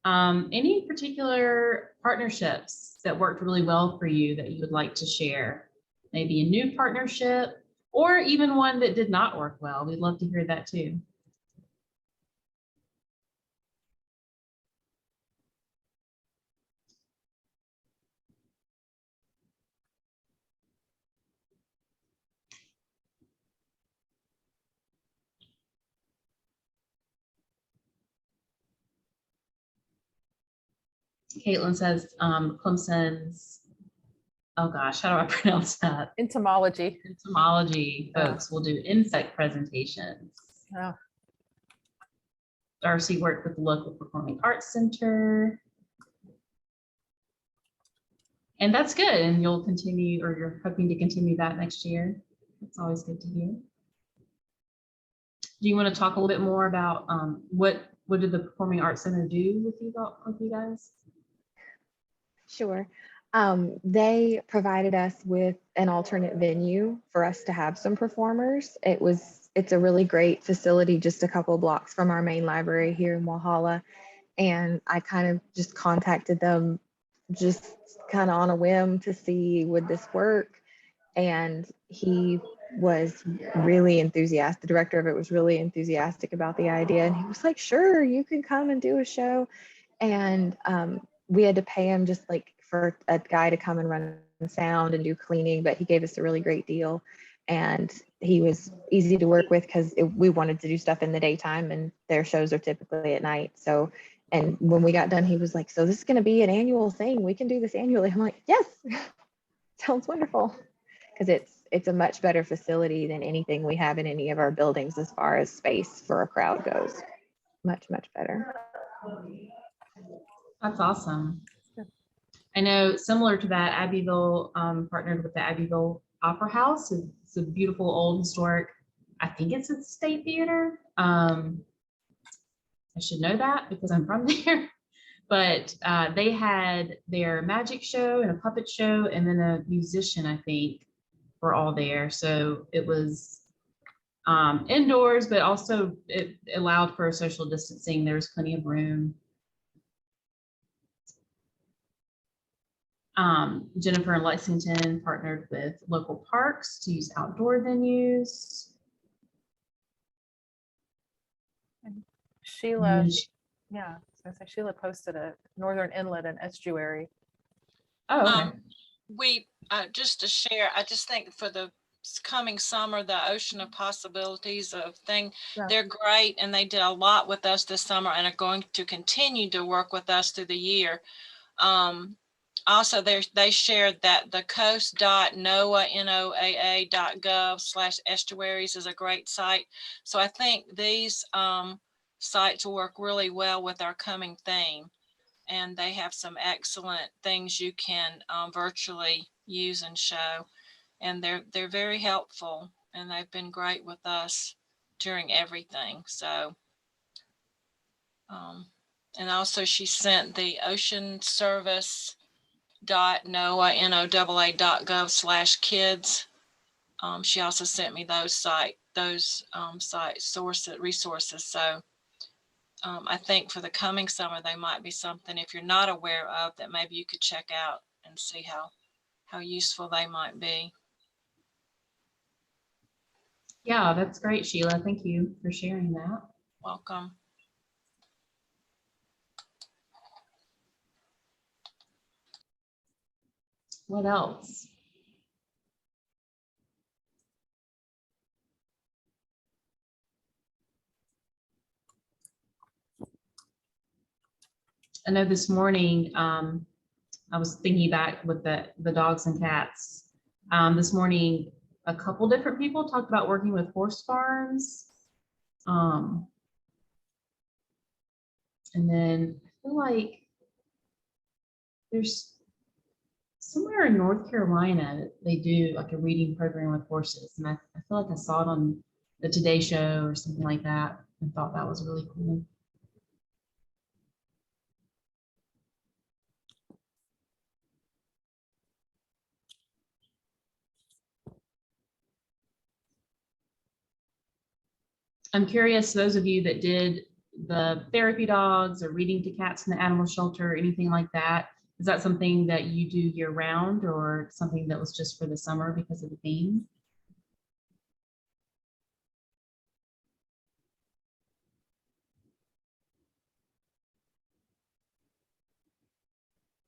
Any particular partnerships that worked really well for you that you would like to share? Maybe a new partnership or even one that did not work well. We'd love to hear that too. Caitlin says Clemson's, oh gosh, how do I pronounce that? Entomology. Entomology Yeah. folks will do insect presentations. Yeah. Darcy worked with the local Performing Arts Center. And that's good. And you'll continue, or you're hoping to continue that next year. It's always good to hear. Do you want to talk a little bit more about what did the Performing Arts Center do with you guys? Sure. They provided us with an alternate venue for us to have some performers. It's a really great facility just a couple blocks from our main library here in Walhalla. And I kind of just contacted them just kind of on a whim to see would this work. And he was really enthusiastic. The director of it was really enthusiastic about the idea. And he was like, sure, you can come and do a show. And we had to pay him just like for a guy to come and run the sound and do cleaning, but he gave us a really great deal. And he was easy to work with because we wanted to do stuff in the daytime and their shows are typically at night. So, and when we got done, he was like, so this is going to be an annual thing. We can do this annually. I'm like, yes, sounds wonderful. Because it's a much better facility than anything we have in any of our buildings as far as space for a crowd goes. Much, much better. That's awesome. I know similar to that, Abbeville partnered with the Abbeville Opera House. It's a beautiful old historic, I think it's at the State Theater. I should know that because I'm from there. But they had their magic show and a puppet show and then a musician, I think, were all there. So it was indoors, but also it allowed for social distancing. There was plenty of room. Jennifer in Lexington partnered with local parks to use outdoor venues. Sheila, yeah, so Sheila posted a Northern Inlet and Estuary. Oh, okay. We just to share, I just think for the coming summer, the Ocean of Possibilities of thing, Yeah. they're great, and they did a lot with us this summer and are going to continue to work with us through the year. Also, they shared that the coast.noaa.gov/estuaries is a great site. So I think these sites will work really well with our coming theme. And they have some excellent things you can virtually use and show. And they're very helpful, and they've been great with us during everything. So, and also she sent the ocean service.noaa.gov/kids. She also sent me those site resources. So I think for the coming summer, they might be something, if you're not aware of, that maybe you could check out and see how useful they might be. Yeah, that's great, Sheila. Thank you for sharing that. Welcome. What else? I know this morning, I was thinking back with the dogs and cats. This morning, a couple different people talked about working with horse farms. And then I feel like there's somewhere in North Carolina, they do like a reading program with horses. And I feel like I saw it on the Today Show or something like that and thought that was really cool. I'm curious, those of you that did the therapy dogs or reading to cats in the animal shelter, or anything like that, is that something that you do year round or something that was just for the summer because of the theme?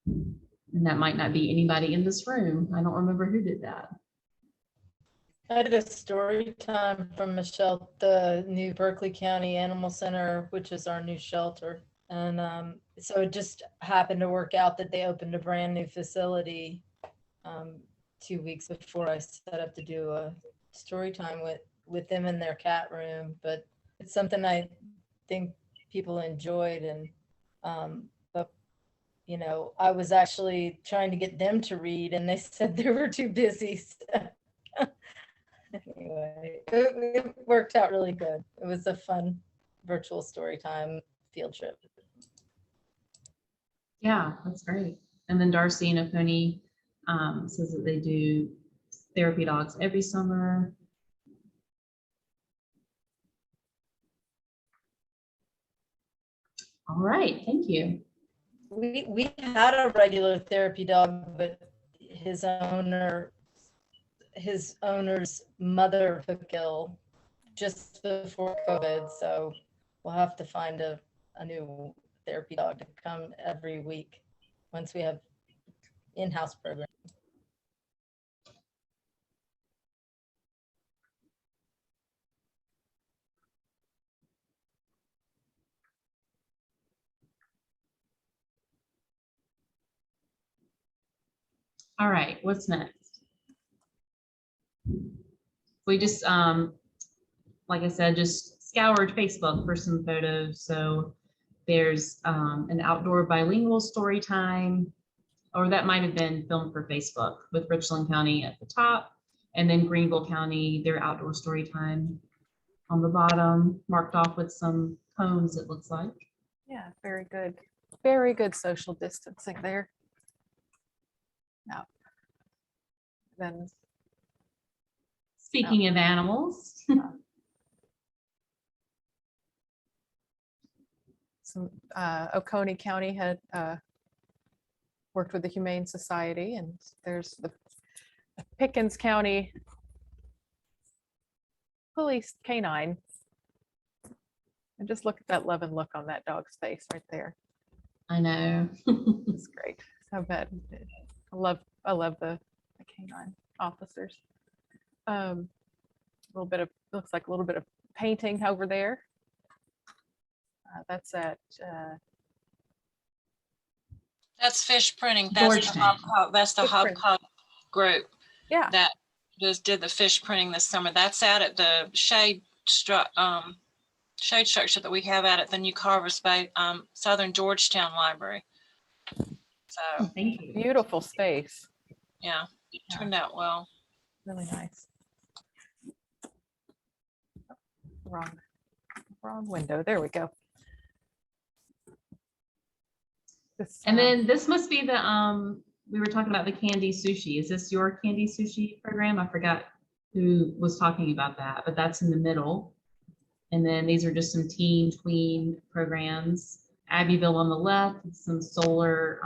And that might not be anybody in this room. I don't remember who did that. I did a story time from Michelle, the new Berkeley County Animal Center, which is our new shelter. And so it just happened to work out that they opened a brand new facility 2 weeks before I set up to do a story time with them in their cat room. But it's something I think people enjoyed. And but you know, I was actually trying to get them to read, and they said they were too busy. So anyway, it worked out really good. It was a fun virtual story time field trip. Yeah, that's great. And then Darcy and Oconee says that they do therapy dogs every summer. All right, thank you. We had a regular therapy dog, but his owner's mother took ill just before COVID, so we'll have to find a new therapy dog to come every week once we have in-house program. All right, what's next? We just, like I said, just scoured Facebook for some photos. So there's an outdoor bilingual story time, or that might have been filmed for Facebook with Richland County at the top, and then Greenville County, their outdoor story time on the bottom, marked off with some cones, it looks like. Yeah, very good. Very good social distancing there. Now, then Speaking of animals, some Oconee County had worked with the Humane Society, and there's the Pickens County Police Canine. And just look at that love and look on that dog's face right there. I know. It's great. So bad. I love the canine officers. A little bit of, looks like a little bit of painting over there. That's at That's fish printing. That's the Georgetown. Fish print. Hub group yeah. that just did the fish printing this summer. That's out at the shade structure that we have out at the New Carver's Bay Southern Georgetown Library. So Thank you. Beautiful space. yeah, it turned out well. Really nice. Wrong window. There we go. This, And then this must be the, we were talking about the candy sushi. Is this your candy sushi program? I forgot who was talking about that, but that's in the middle. And then these are just some teen tween programs. Abbeville on the left, some solar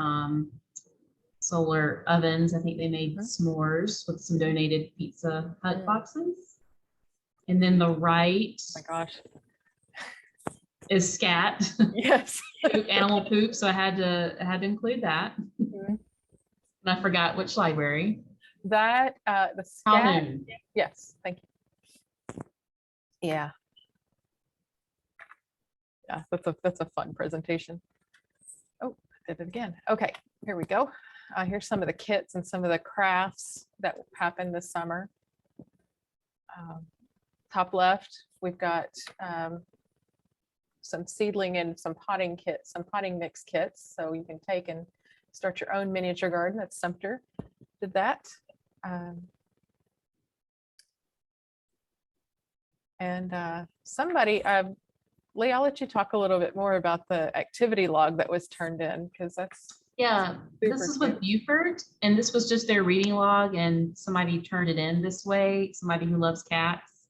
ovens. I think they made s'mores with some donated Pizza Hut boxes. And then the right oh my gosh. is scat. Yes. Animal poop. So I had to include that. Mhm. And I forgot which library. That the scat. Calhoun. Yes, thank you. Yeah. Yeah, that's a fun presentation. Oh, I did it again. Okay, here we go. Here's some of the kits and some of the crafts that happened this summer. Top left, we've got some seedling and some potting kits, some potting mix kits. So you can take and start your own miniature garden. That's Sumter did that. Somebody, Lee, I'll let you talk a little bit more about the activity log that was turned in, because that's Yeah, this super is with cute. Buford, and this was just their reading log, and somebody turned it in this way, somebody who loves cats.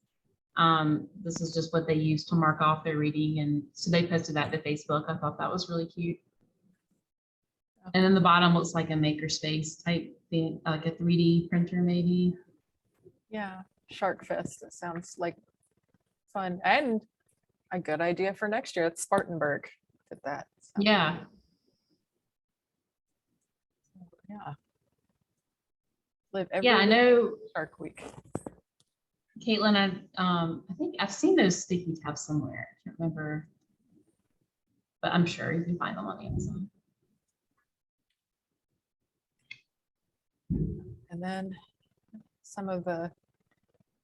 This is just what they used to mark off their reading, and so they posted that to Facebook. I thought that was really cute. And then the bottom looks like a makerspace type thing, like a 3D printer maybe. Yeah, Shark Fest. It sounds like fun and a good idea for next year. It's Spartanburg did that. So, Yeah, yeah. Live every yeah, I week know, Shark Week. Caitlin, I think I've seen those sticky tabs somewhere. I can't remember. but I'm sure you can find them on Amazon. And then some of the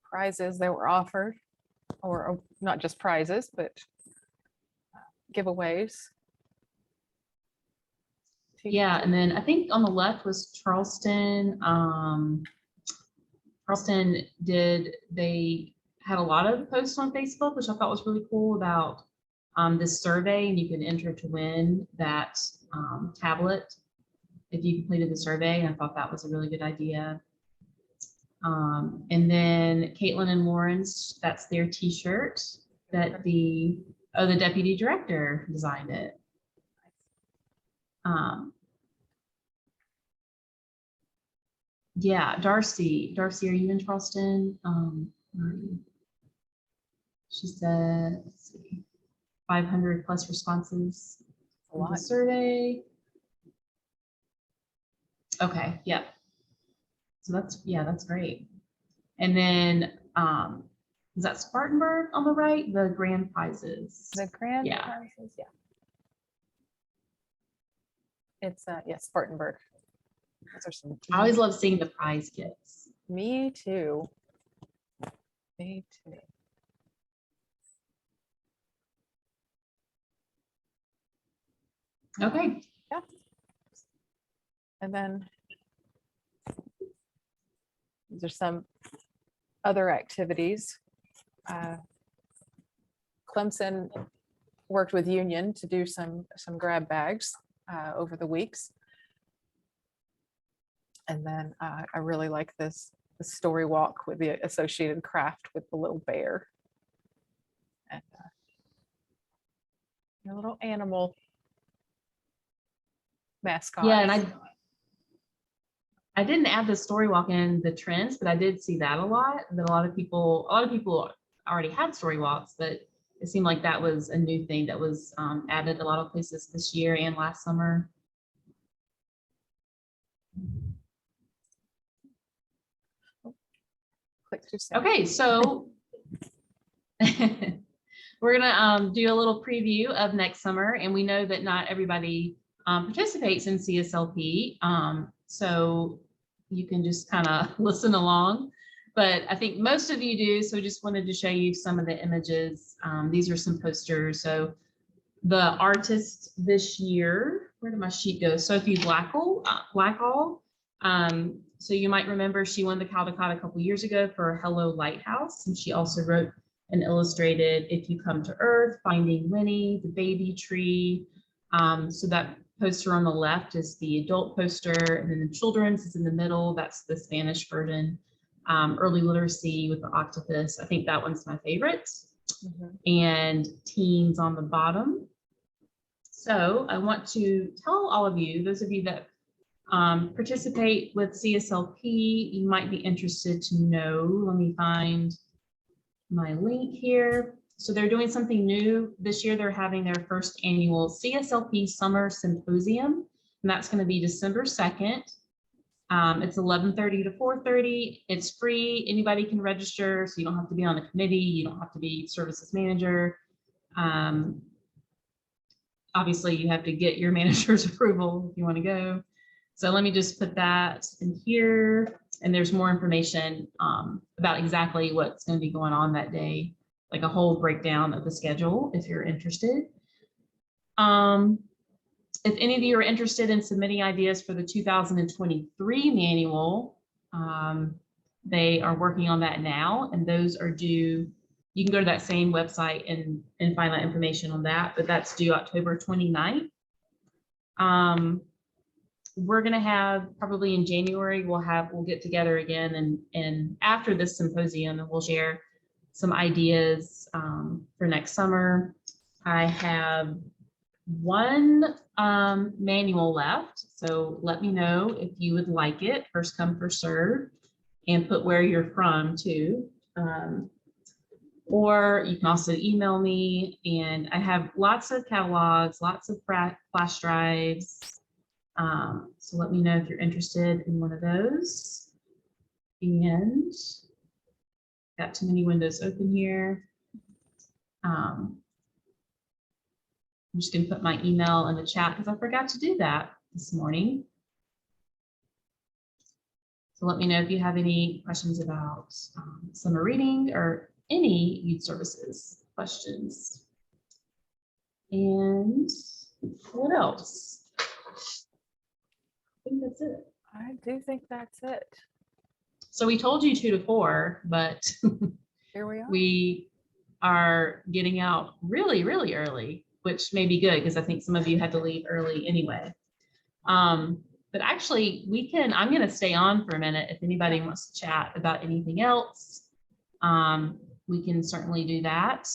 prizes that were offered, or not just prizes, but giveaways. Yeah, and then I think on the left was Charleston. Charleston they had a lot of posts on Facebook, which I thought was really cool about this survey, and you can enter to win that tablet if you completed the survey. And I thought that was a really good idea. And then Caitlin and Lauren's, that's their t-shirt that the deputy director designed it. Yeah, Darcy, are you in Charleston? Where are you? She said, let's see, 500 plus responses on the survey. Okay, yeah. So that's great. And then is that Spartanburg on the right? The grand prizes. The grand Yeah. prizes, yeah. It's yes, Spartanburg. Those are some. I always love seeing the prize kits. Me too. Me too. Okay. Yeah. And then these are some other activities. Clemson worked with Union to do some grab bags over the weeks. And then I really like the story walk with the associated craft with the little bear. And a little animal mascot. Yeah, and I didn't add the story walk in the trends, but I did see that a lot. That a lot of people already had story walks, but it seemed like that was a new thing that was added a lot of places this year and last summer. Click to send. Okay, so we're gonna do a little preview of next summer, and we know that not everybody participates in CSLP, so you can just kind of listen along, but I think most of you do, so just wanted to show you some of the images. These are some posters. So the artist this year, where did my sheet go? Sophie Blackall. So you might remember she won the Caldecott a couple years ago for Hello Lighthouse, and she also wrote and illustrated If You Come to Earth, Finding Winnie, The Baby Tree. So that poster on the left is the adult poster, and then the children's is in the middle. That's the Spanish version. Early Literacy with the Octopus. I think that one's my favorite. And Teens on the bottom. So I want to tell all of you, those of you that participate with CSLP, you might be interested to know. Let me find my link here. So they're doing something new this year. They're having their first annual CSLP Summer Symposium, and that's going to be December 2nd. It's 11:30 to 4:30. It's free. Anybody can register, so you don't have to be on a committee. You don't have to be services manager. Obviously, you have to get your manager's approval if you want to go. So let me just put that in here. And there's more information about exactly what's going to be going on that day, like a whole breakdown of the schedule if you're interested. If any of you are interested in submitting ideas for the 2023 manual, they are working on that now, and those are due. You can go to that same website and find that information on that, but that's due October 29th. We're going to have probably in January, we'll get together again and after this symposium, and we'll share some ideas for next summer. I have one manual left, so let me know if you would like it. First come, first serve, and put where you're from too. Or you can also email me, and I have lots of catalogs, lots of flash drives. So let me know if you're interested in one of those. And got too many windows open here. I'm just gonna put my email in the chat because I forgot to do that this morning. So let me know if you have any questions about summer reading or any youth services questions. And what else? I think that's it. I do think that's it. So we told you 2 to 4, but Here we are. we are getting out really, really early, which may be good because I think some of you had to leave early anyway. But actually I'm going to stay on for a minute. If anybody wants to chat about anything else, we can certainly do that.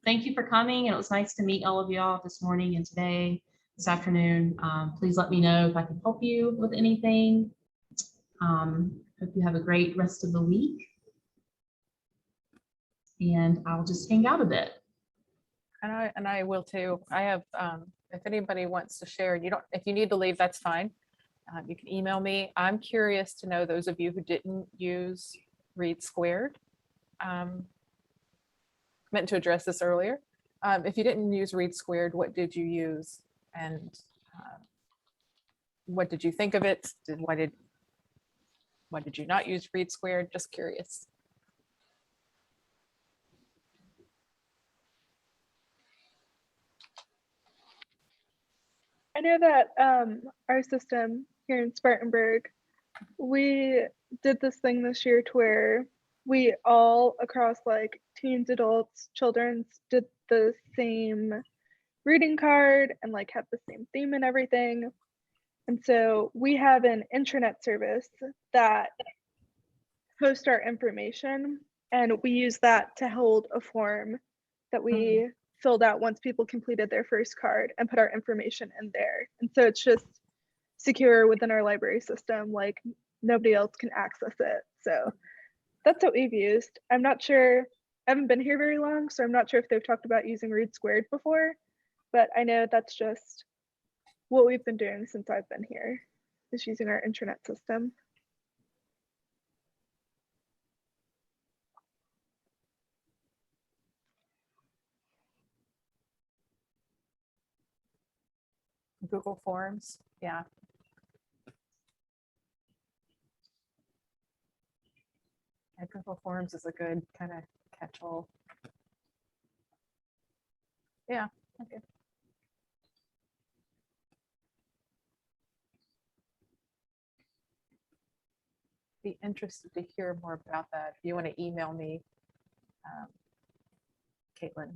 Thank you for coming. And it was nice to meet all of y'all this morning and today, this afternoon. Please let me know if I can help you with anything. Hope you have a great rest of the week. And I'll just hang out a bit. And I will too. I have, if anybody wants to share, if you need to leave, that's fine. You can email me. I'm curious to know those of you who didn't use Read Squared. Meant to address this earlier. If you didn't use Read Squared, what did you use? And what did you think of it? Why did you not use Read Squared? Just curious. I know that our system here in Spartanburg, we did this thing this year to where we all across like teens, adults, children's did the same reading card and like had the same theme and everything. And so we have an intranet service that hosts our information, and we use that to hold a form that we filled out once people completed their first card and put our information in there. And so it's just secure within our library system, like nobody else can access it. So that's what we've used. I'm not sure, I haven't been here very long, so I'm not sure if they've talked about using Read Squared before, but I know that's just what we've been doing since I've been here, is using our intranet system. Google Forms, yeah. Yeah, Google Forms is a good kind of catch-all. Yeah, okay. Be interested to hear more about that. If you want to email me, Caitlin.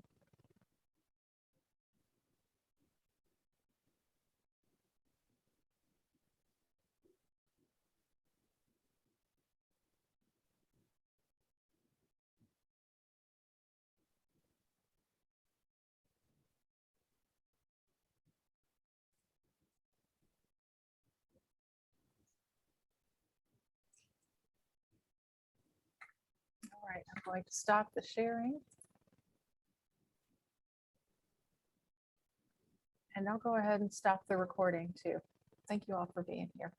All right, I'm going to stop the sharing. And I'll go ahead and stop the recording too. Thank you all for being here.